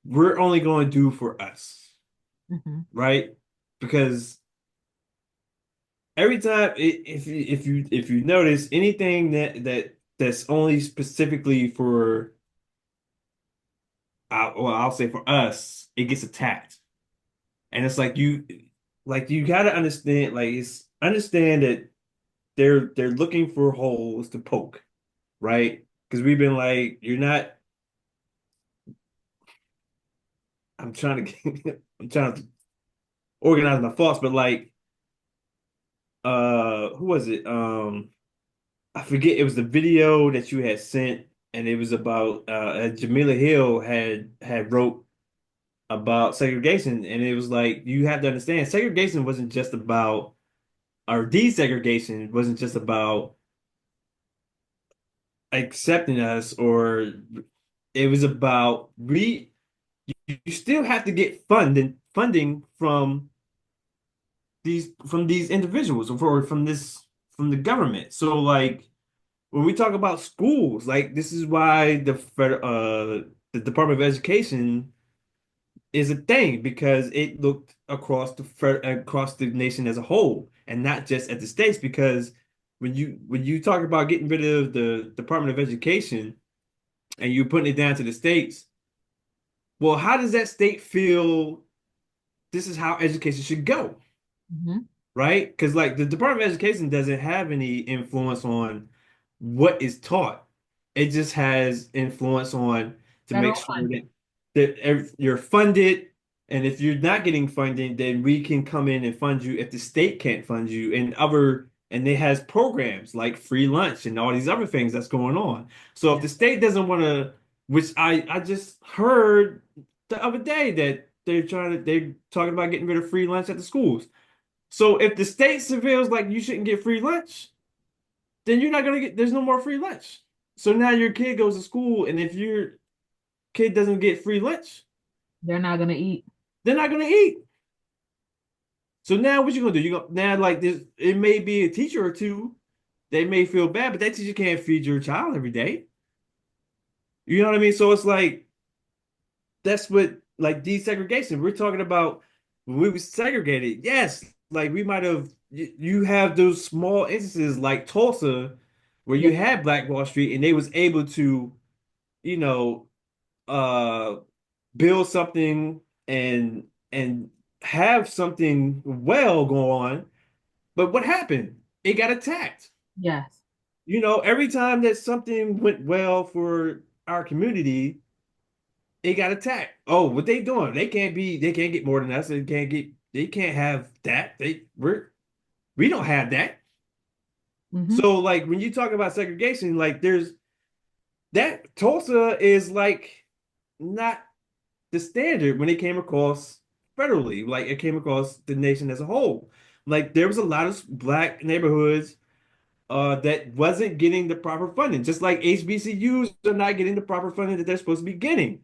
We're only going to do for us, Hmm. right? Because every time, if you notice anything that's only specifically for, well, I'll say for us, it gets attacked. And it's like you gotta understand, like it's understand that they're looking for holes to poke, right? Because we've been like, you're not. I'm trying to I'm trying to organize my thoughts, but like, who was it? I forget. It was the video that you had sent, and it was about Jamila Hill had wrote about segregation, and it was like you have to understand segregation wasn't just about, or desegregation wasn't just about accepting us, or it was about you still have to get funding from these individuals, or from the government. So like when we talk about schools, like this is why the Department of Education is a thing, because it looked across the nation as a whole and not just at the states. Because when you talk about getting rid of the Department of Education and you're putting it down to the states, well, how does that state feel this is how education should go? Hmm. Right? Because like the Department of Education doesn't have any influence on what is taught. It just has influence on to make Federal sure that funding. you're funded, and if you're not getting funding, then we can come in and fund you if the state can't fund you, and it has programs like free lunch and all these other things that's going on. So if Yeah. the state doesn't want to, which I just heard the other day that they're talking about getting rid of free lunch at the schools. So if the state feels like you shouldn't get free lunch, then you're not gonna there's no more free lunch. So now your kid goes to school, and if you're kid doesn't get free lunch, They're not gonna eat. they're not gonna eat. So now what you gonna do? You go now like this, it may be a teacher or two, they may feel bad, but that teacher can't feed your child every day. You know what I mean? So it's like that's what like desegregation. We're talking about when we were segregated. Yes, like we might have you have those small instances like Tulsa where Yeah. you had Black Wall Street and they was able to, you know, uh build something and have something well go on. But what happened? It got attacked. Yes. You know, every time that something went well for our community, it got attacked. Oh, what they doing? They can't get more than us. They can't have that. We don't have that. Hmm. So like when you talk about segregation, like there's that Tulsa is like not the standard when it came across federally, like it came across the nation as a whole. Like there was a lot of black neighborhoods that wasn't getting the proper funding, just like HBCUs are not getting the proper funding that they're supposed to be getting,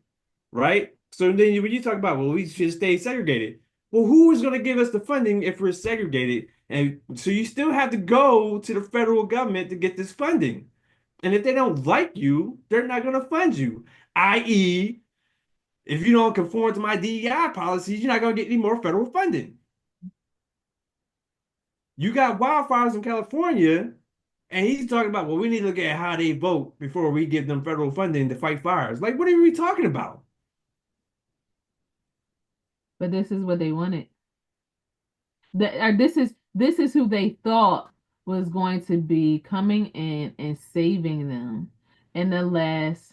right? So then when you talk about, well, we should stay segregated. Well, who is going to give us the funding if we're segregated? And so you still have to go to the federal government to get this funding. And if they don't like you, they're not going to fund you. I.e., if you don't conform to my DEI policies, you're not going to get any more federal funding. You got wildfires in California, and he's talking about, well, we need to look at how they vote before we give them federal funding to fight fires. Like, what are we talking about? But this is what they wanted. Or this is who they thought was going to be coming in and saving them in the last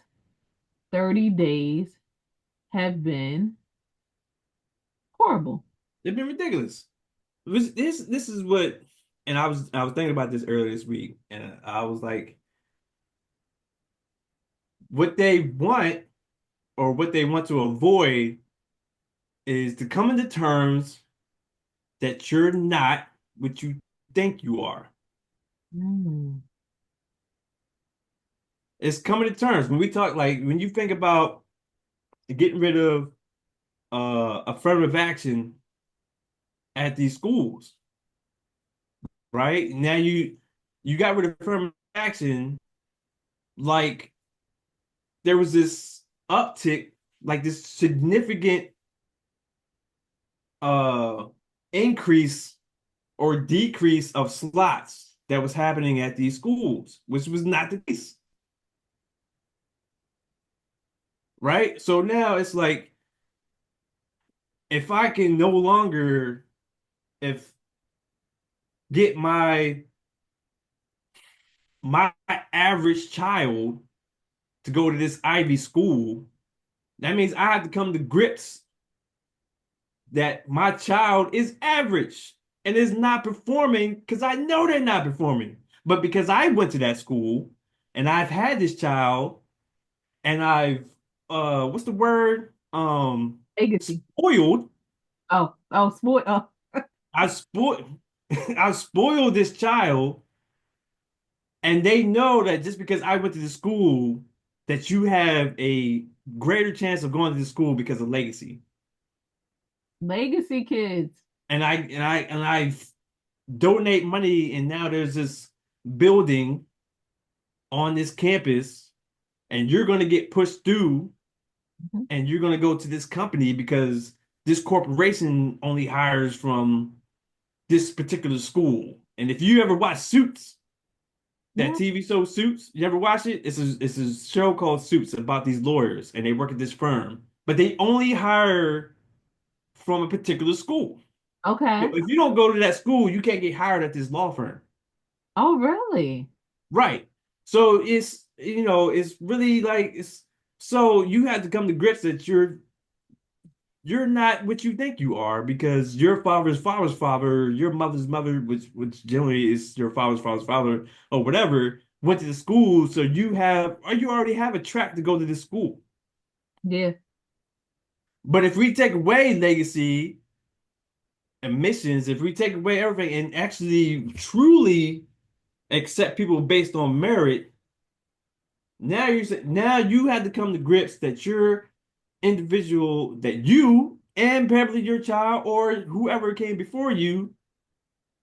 30 days have been horrible. They've been ridiculous. This is what, and I was thinking about this earlier this week, and I was like, what they want or what they want to avoid is to come into terms that you're not what you think you are. Mm. It's coming to terms when we talk like when you think about getting rid of affirmative action at these schools, right? Now you got rid of affirmative action, like there was this uptick, like this significant uh increase or decrease of slots that was happening at these schools, which was not the case, right? So now it's like if I can no longer if get my average child to go to this Ivy school, that means I have to come to grips that my child is average and is not performing because I know they're not performing. But because I went to that school and I've had this child and I've what's the word? Legacy. Spoiled. Oh, spoil. Oh, I spoiled I spoiled this child and they know that just because I went to the school that you have a greater chance of going to the school because of legacy. legacy kids. And I donate money, and now there's this building on this campus, and you're going to get pushed through, Mhm. and you're going to go to this company because this corporation only hires from this particular school. And if you ever watch Suits, that Yeah. TV show Suits, you ever watch it? It's a show called Suits about these lawyers, and they work at this firm, but they only hire from a particular school. So Okay. if you don't go to that school, you can't get hired at this law firm. Oh, really? Right. So it's really like it's so you have to come to grips that you're not what you think you are because your father's father, your mother's mother, which generally is your father's father or whatever, went to the school, so you have or you already have a track to go to this school. Yeah. But if we take away legacy admissions, if we take away everything and actually truly accept people based on merit, now you had to come to grips that your individual, that you and probably your child or whoever came before you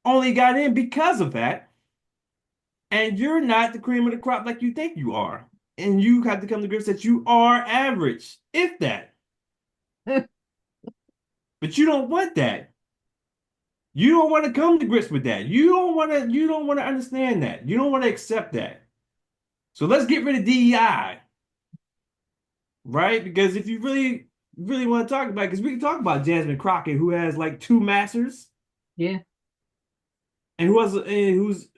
only got in because of that, and you're not the cream of the crop like you think you are. And you have to come to grips that you are average, if that. But you don't want that. You don't want to come to grips with that. You don't want to understand that. You don't want to accept that. So let's get rid of DEI, right? Because if you really want to talk about it, because we can talk about Jasmine Crockett, who has like two masters Yeah. and who's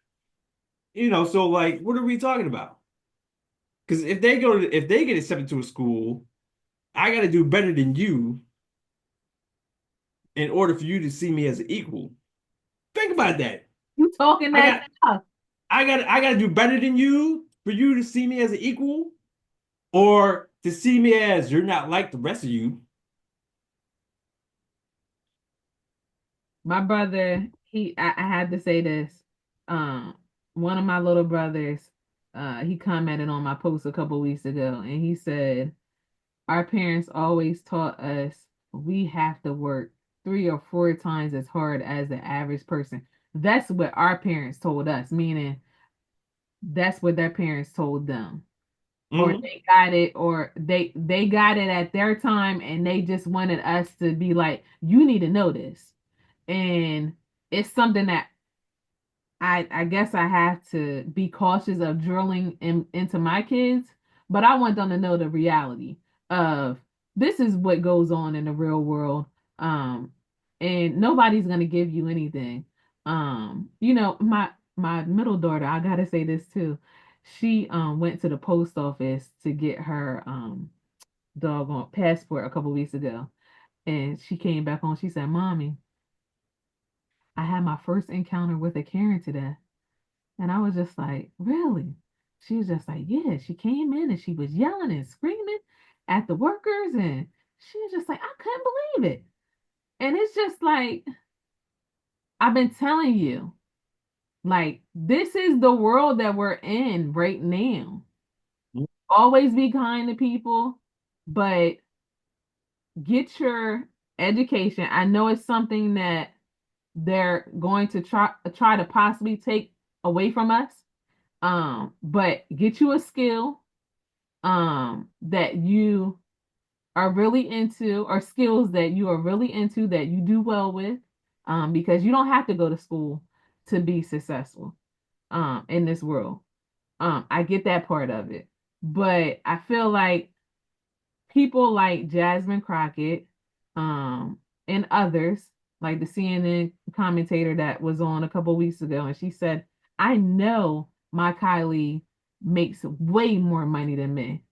so like what are we talking about? Because if they get accepted to a school, I got to do better than you in order for you to see me as an equal. Think about that. You talking I that got stuff. I got to do better than you for you to see me as an equal, or to see me as you're not like the rest of you. My brother, I had to say this. Um, one of my little brothers, he commented on my post a couple weeks ago, and he said, our parents always taught us we have to work 3 or 4 times as hard as the average person. That's what our parents told us, meaning that's what their parents told them. Or Hmm. they got it, or they got it at their time, and they just wanted us to be like, you need to know this. And it's something that I guess I have to be cautious of drilling into my kids, but I want them to know the reality of this is what goes on in the real world. Um, and nobody's gonna give you anything. My middle daughter, I gotta say this too. She went to the post office to get her doggone passport a couple weeks ago, and she came back on. She said, "Mommy, I had my first encounter with a Karen today." And I was just like, really? She was just like, yeah, she came in and she was yelling and screaming at the workers. And she was just like, I couldn't believe it. And it's just like, I've been telling you, like, this is the world that we're in right now. Always be kind to people, but get your education. I know it's something that they're going to try to possibly take away from us. But get you a skill that you are really into, or skills that you are really into that you do well with, because you don't have to go to school to be successful in this world. I get that part of it, but I feel like people like Jasmine Crockett, um, and others, like the CNN commentator that was on a couple weeks ago, and she said, I know my Kylie makes way more money than me.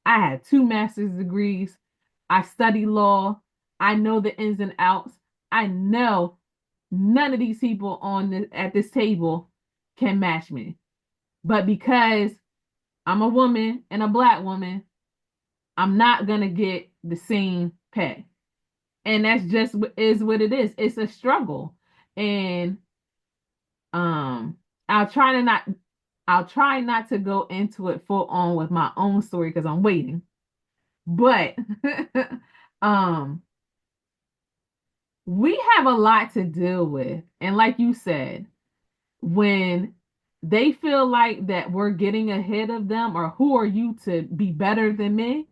I had 2 master's degrees. I study law. I know the ins and outs. I know none of these people at this table can match me. But because I'm a woman and a black woman, I'm not gonna get the same pay. And that's just is what it is. It's a struggle. And um I'll try to not I'll try not to go into it full on with my own story because I'm waiting. But um we have a lot to deal with. And like you said, when they feel like that we're getting ahead of them, or who are you to be better than me?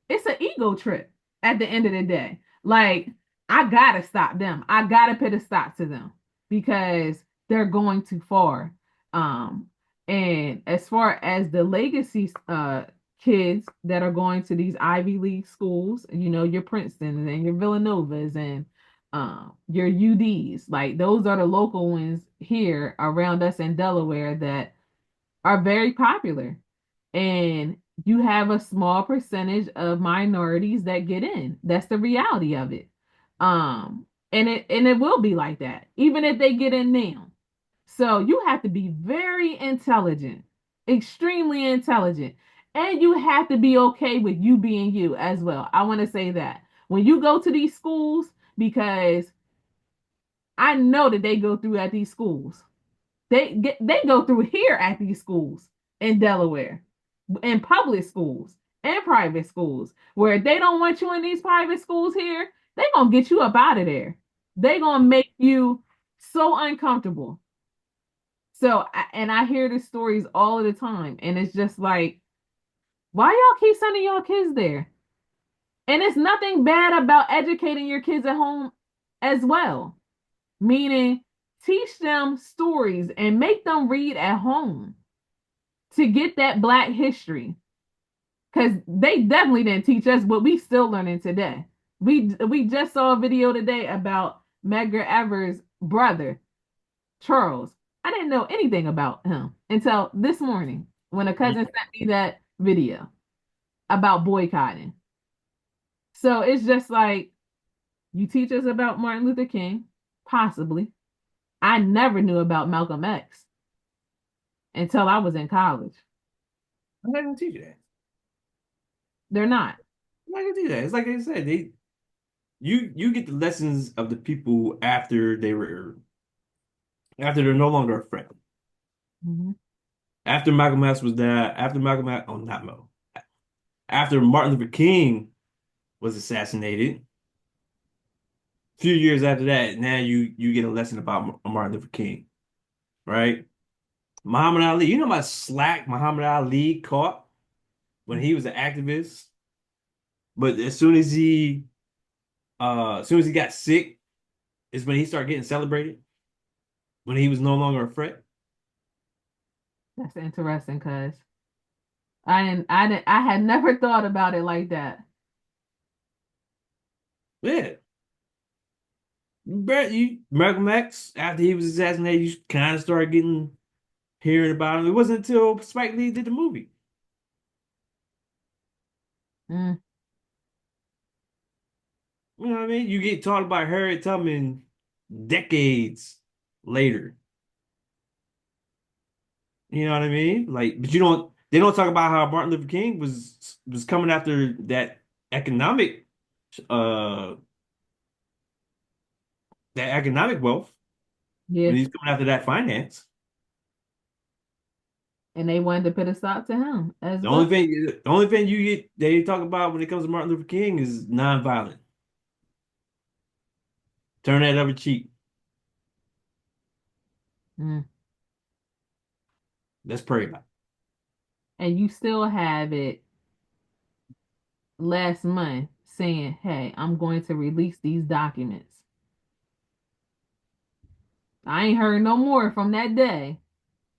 It's an ego trip at the end of the day. Like, I gotta stop them. I gotta put a stop to them because they're going too far. Um, and as far as the legacy kids that are going to these Ivy League schools, your Princetons and your Villanovas and your UDs, like those are the local ones here around us in Delaware that are very popular. And you have a small percentage of minorities that get in. That's the reality of it. And it will be like that, even if they get in now. So you have to be very intelligent, extremely intelligent, and you have to be okay with you being you as well. I want to say that when you go to these schools, because I know that they go through at these schools. They go through here at these schools in Delaware. in public schools and private schools, where they don't want you in these private schools here, they gonna get you up out of there. They gonna make you so uncomfortable. And I hear the stories all of the time, and it's just like, why y'all keep sending y'all kids there? And it's nothing bad about educating your kids at home as well, meaning teach them stories and make them read at home to get that Black history. Because they definitely didn't teach us what we still learning today. We just saw a video today about Medgar Evers' brother, Charles. I didn't know anything about him until this morning when a cousin sent me that video about boycotting. So it's just like, you teach us about Martin Luther King, possibly. I never knew about Malcolm X until I was in college. I'm not gonna teach you that. They're not. I'm not gonna do that. It's like I said, you get the lessons of the people after they're no longer a threat. Mhm. After Malcolm X was dead, after Malcolm X, oh not Mo, after Martin Luther King was assassinated, a few years after that, now you get a lesson about Martin Luther King, right? Muhammad Ali, you know how much slack Muhammad Ali caught when he was an activist, but as soon as he got sick, is when he started getting celebrated when he was no longer a threat. That's interesting, cuz I had never thought about it like that. Yeah, Malcolm X after he was assassinated, you kind of started getting hearing about him. It wasn't until Spike Lee did the movie. Mm. You know what I mean? You get taught about Harriet Tubman decades later. You know what I mean? Like, but they don't talk about how Martin Luther King was coming after economic uh that economic wealth Yeah. when he's coming after that finance. And they wanted to put a stop to him as The well. only thing you get they talk about when it comes to Martin Luther King is nonviolent. Turn that other cheek. Mm. Let's pray about And you still have it last month saying, hey, I'm going to release these documents. I ain't heard no more from that day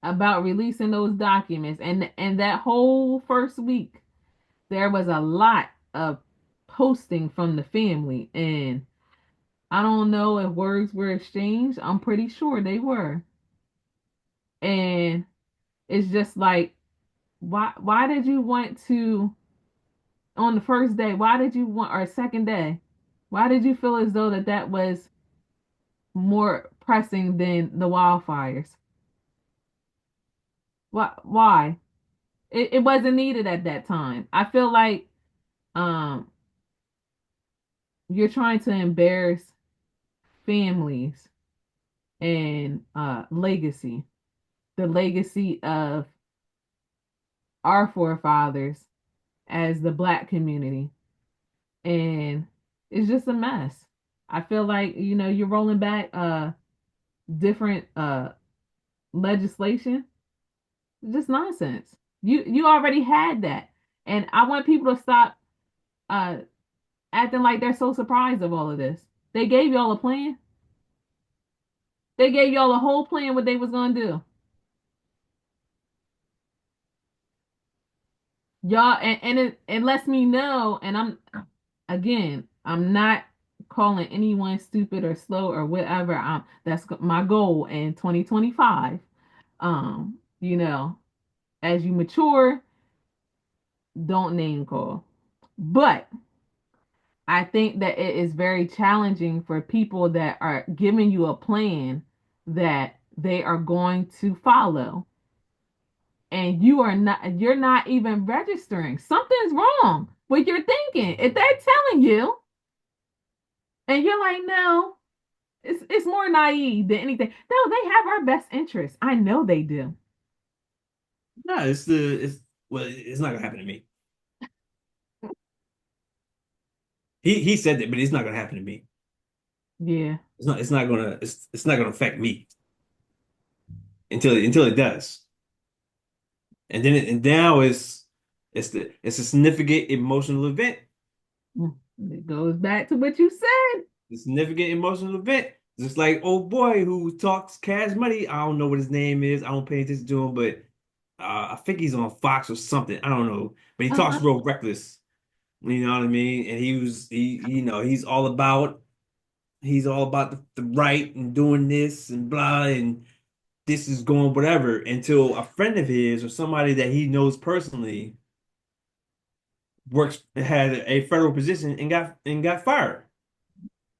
about releasing those documents. And that whole first week, there was a lot of posting from the family. And I don't know if words were exchanged. I'm pretty sure they were. And it's just like, why did you want to, on the first day, why did you want, or second day, why did you feel as though that was more pressing than the wildfires? Why? It wasn't needed at that time. I feel like um you're trying to embarrass families and legacy, the legacy of our forefathers as the Black community, and it's just a mess. I feel like, you're rolling back different legislation. Just nonsense. You already had that. And I want people to stop uh acting like they're so surprised of all of this. They gave y'all a plan. They gave y'all a whole plan what they was gonna do. Y'all, and it lets me know, and I'm not calling anyone stupid or slow or whatever. That's my goal in 2025. Um, you know, as you mature, don't name call. But I think that it is very challenging for people that are giving you a plan that they are going to follow, and you're not even registering. Something's wrong with your thinking. If they're telling you and you're like, no, it's more naive than anything. No, they have our best interests. I know they do. it. No, Well, it's not gonna happen to me. He said that, but it's not gonna happen to me. Yeah. It's not gonna affect me until it does. And now it's a significant emotional event. It goes back to what you said. A significant emotional event. Just like old boy who talks cash money. I don't know what his name is. I don't pay attention to him, but I think he's on Fox or something. I don't know. But he talks Uh-huh. real reckless. You know what I mean? And he's all about the right and doing this and blah and this is going whatever until a friend of his or somebody that he knows personally had a federal position and got fired.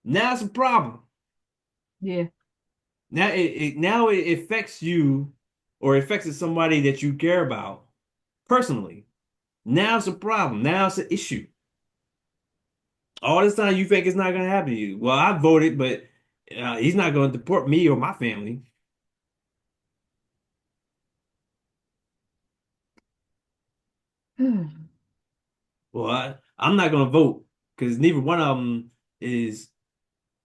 Now it's a problem. Yeah. Now it affects you or it affects somebody that you care about personally. Now it's a problem. Now it's an issue. All this time you think it's not going to happen to you. Well, I voted, but he's not going to deport me or my family. Well, I'm not going to vote because neither one of them is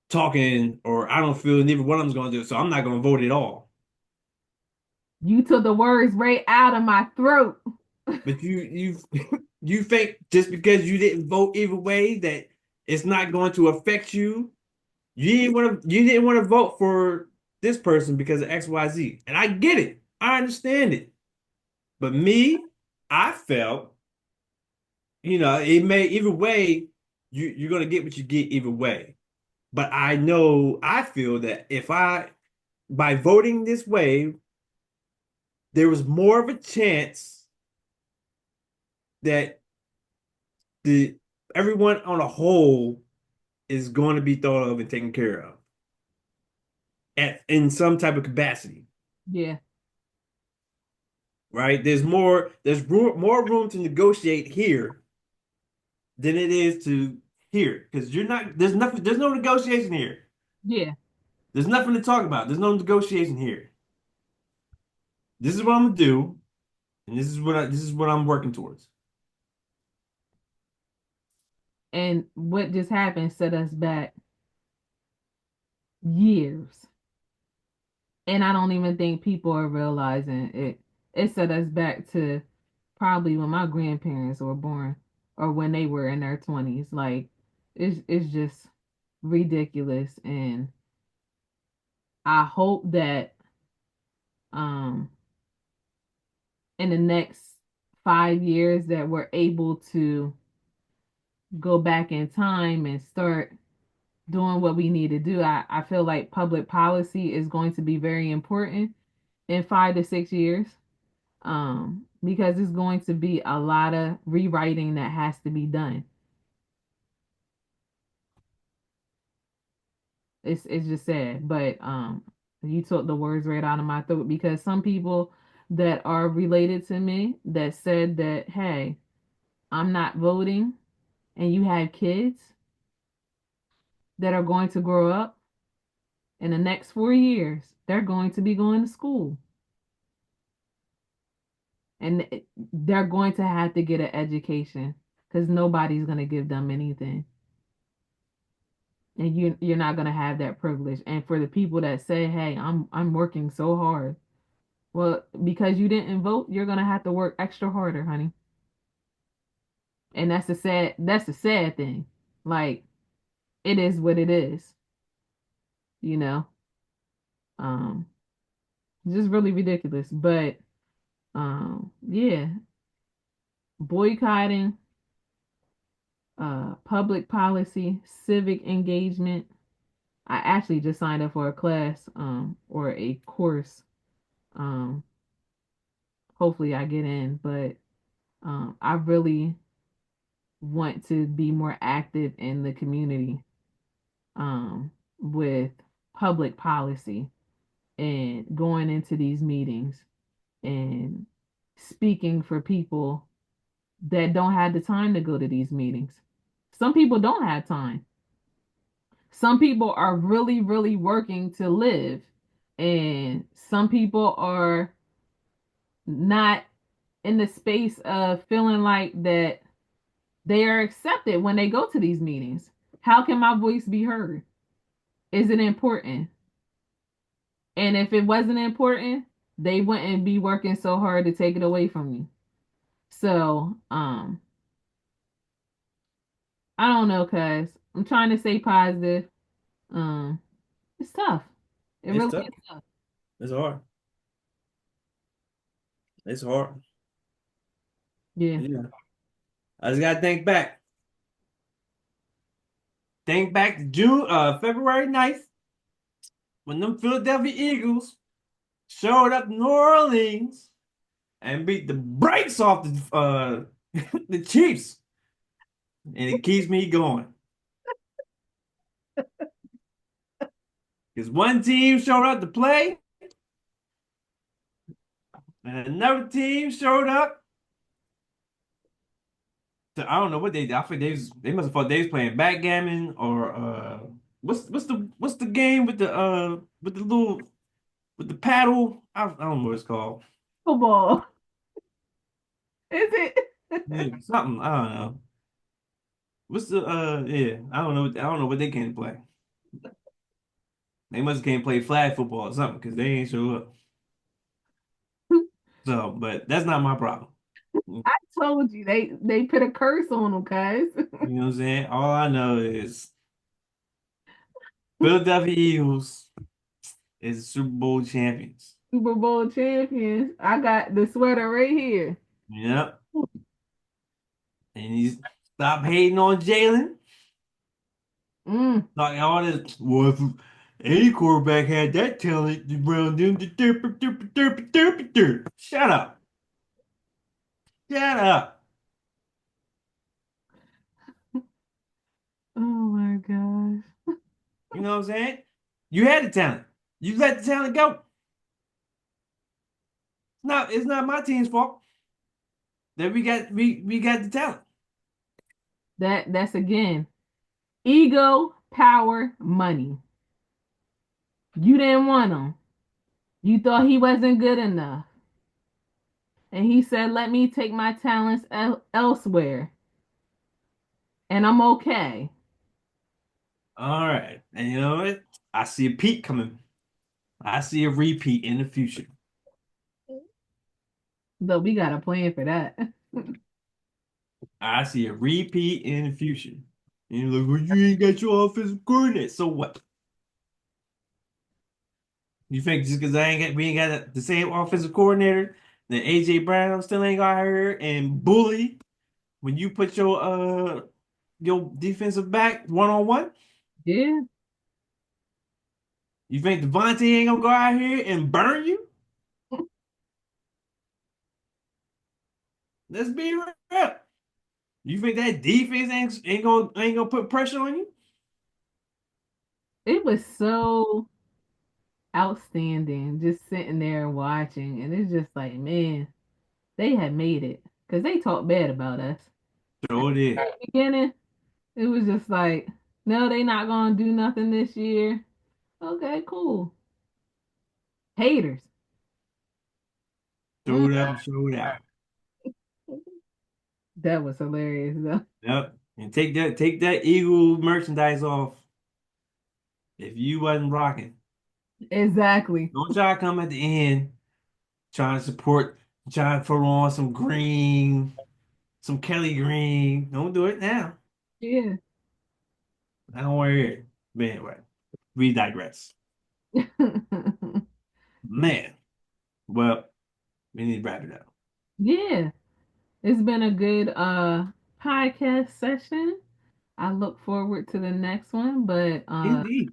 talking, or I don't feel neither one of them's going to do it. So I'm not going to vote at all. You took the words right out of my throat. But you think just because you didn't vote either way that it's not going to affect you? You didn't want to vote for this person because of XYZ. And I get it. I understand it. But me, I felt, it may either way, you're gonna get what you get either way. But I feel that if I by voting this way, there was more of a chance that the everyone on a whole is going to be thought of and taken care of in some type of capacity, Yeah. right? More room to negotiate here than it is to here because you're not there's no negotiation here. Yeah. There's nothing to talk about. There's no negotiation here. This is what I'm gonna do, and this is what I'm working towards. And what just happened set us back years. And I don't even think people are realizing it. It set us back to probably when my grandparents were born or when they were in their 20s. Like it's just ridiculous. And I hope that um in the next 5 years that we're able to go back in time and start doing what we need to do. I feel like public policy is going to be very important in 5 to 6 years. Because it's going to be a lot of rewriting that has to be done. It's just sad, but you took the words right out of my throat because some people that are related to me that said that, hey, I'm not voting, and you have kids that are going to grow up in the next 4 years, they're going to be going to school and they're going to have to get an education because nobody's going to give them anything. And you're not going to have that privilege. And for the people that say, hey, I'm working so hard, well, because you didn't vote, you're going to have to work extra harder, honey. And that's the sad thing. Like, it is what it is, you know. um just really ridiculous, but yeah, boycotting, public policy, civic engagement. I actually just signed up for a class or a course. um Hopefully I get in, but I really want to be more active in the community um with public policy and going into these meetings and speaking for people that don't have the time to go to these meetings. Some people don't have time. Some people are really, really working to live, and some people are not. in the space of feeling like that they are accepted when they go to these meetings. How can my voice be heard? Is it important? And if it wasn't important, they wouldn't be working so hard to take it away from me. So, I don't know, cuz I'm trying to stay positive. Um, it's tough. It It's really tough. is tough. It's hard. It's hard. Yeah. Yeah. I just gotta think back. Think back to February 9th, when them Philadelphia Eagles showed up in New Orleans and beat the brakes off the Chiefs. And it keeps me going. Because one team showed up to play, and another team showed up to, I don't know what they did. I think they must have thought they was playing backgammon or what's the game with the little with the paddle? I don't know what it's called. Football. Is it? Yeah, something. I don't know. What's the yeah, I don't know what they can play. They must have can't play flag football or something because they ain't show up. So, but that's not my problem. You I told you they put a curse on them, cuz. know what I'm saying? All I know is Philadelphia Eagles is Super Bowl champions. Super Bowl champions. I got the sweater right here. Yep. And you stop hating on Jalen. Mm. Like all this, well, if any quarterback had that talent around them, shut up. Shut up. Oh my gosh. You know what I'm saying? You had the talent. You let the talent go. It's not my team's fault that we got the talent. That's again ego, power, money. You didn't want him. You thought he wasn't good enough. And he said, "Let me take my talents elsewhere." And I'm okay. All right. And you know what? I see a peak coming. I see a repeat in the future. But we got a plan for that. I see a repeat in the future. And you're like, well, you ain't got your offensive coordinator. So what? You think just because I ain't got we ain't got the same offensive coordinator, that AJ Brown still ain't got her and bully when you put your defensive back one on one? Yeah, You think Devontae ain't gonna go out here and burn you? Let's be real. You think that defense ain't gonna put pressure on you? it was so outstanding just sitting there watching. And it's just like, man, they had made it because they talked bad about us. Sure did. At the beginning, it was just like, no, they not going to do nothing this year. Okay, cool. Haters. Mm, Showed up and showed out. that was hilarious, though. Yep. And take that Eagle merchandise off if you wasn't rocking. Exactly. Don't try to come at the end trying to support, trying to throw on some green, some Kelly green. Don't do it now. Yeah. I don't want to hear it. But anyway, we digress. Man, well, we need to wrap it up. Yeah. It's been a good podcast session. I look forward to the next one, but Indeed.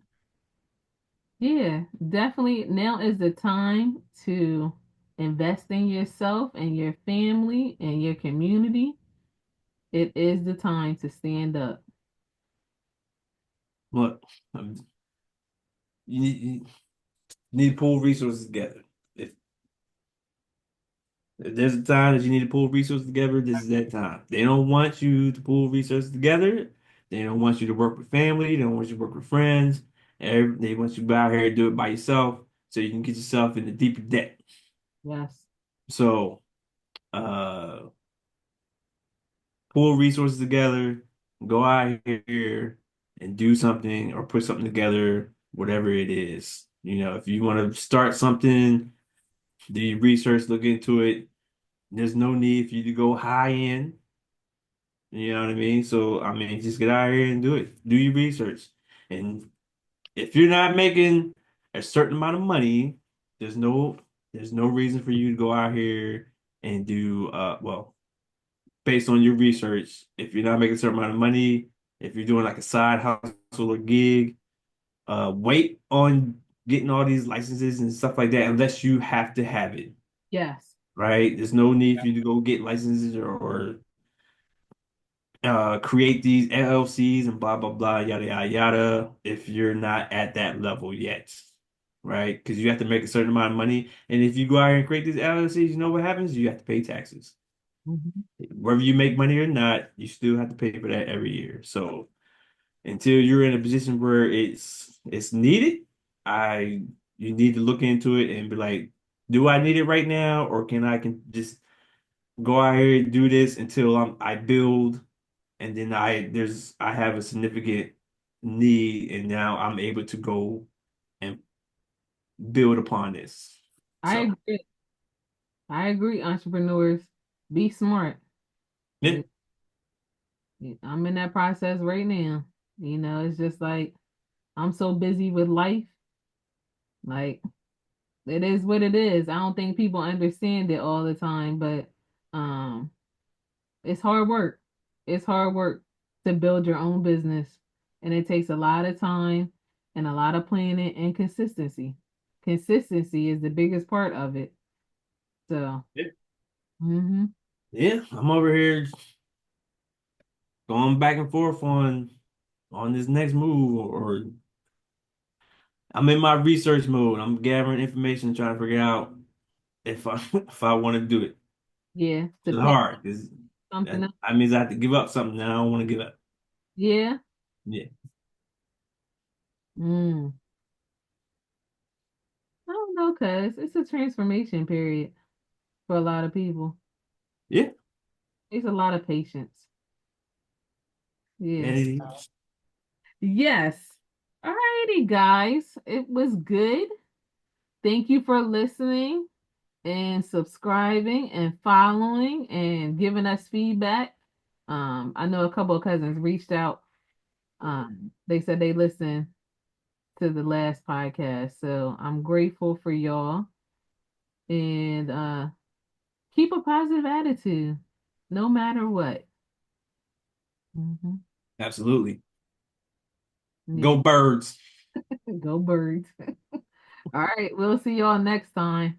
yeah, definitely now is the time to invest in yourself and your family and your community. It is the time to stand up. Look, you need to pull resources together. If, if there's a time that you need to pull resources together, this is that time. They don't want you to pull resources together. They don't want you to work with family. They don't want you to work with friends. They want you to go out here and do it by yourself so you can get yourself into deeper debt. Yes. So uh pull resources together, go out here and do something or put something together, whatever it is. If you want to start something, do your research, look into it. There's no need for you to go high end. You know what I mean? So, I mean, just get out here and do it. Do your research. And if you're not making a certain amount of money, there's no there's no reason for you to go out here and do well, based on your research, if you're not making a certain amount of money, if you're doing like a side hustle or gig, wait on getting all these licenses and stuff like that unless you have to have it, Yes. right? There's no need for you to go get licenses or create these LLCs and blah blah blah yada yada yada if you're not at that level yet, right? Because you have to make a certain amount of money, and if you go out here and create these LLCs, you know what happens? You have to pay taxes. Mhm. Whether you make money or not, you still have to pay for that every year. So until you're in a position where it's needed, I you need to look into it and be like, do I need it right now, or can just go out here and do this until I build, and then I have a significant need, and now I'm able to go and build upon this. I So agree. I agree, entrepreneurs. Be smart. yeah, I'm in that process right now. It's just like I'm so busy with life. Like it is what it is. I don't think people understand it all the time, but um it's hard work. It's hard work to build your own business. And it takes a lot of time and a lot of planning and consistency. Consistency is the biggest part of it. So, yeah, mhm. yeah, I'm over here going back and forth on this next move, or I'm in my research mode. I'm gathering information, trying to figure out if I if I want to do it. Yeah, to It's pick hard because something up. that means I have to give up something that I don't want to give up. Yeah. Yeah, Mm. I don't know, cuz it's a transformation period for a lot of people. yeah, It's a lot of patience. Yeah. and it is. Yes. All righty, guys. It was good. Thank you for listening and subscribing and following and giving us feedback. I know a couple of cousins reached out. They said they listened to the last podcast, so I'm grateful for y'all. And keep a positive attitude, no matter what. Hmm. Absolutely. Yeah, Go birds. go birds. All right, we'll see y'all next time.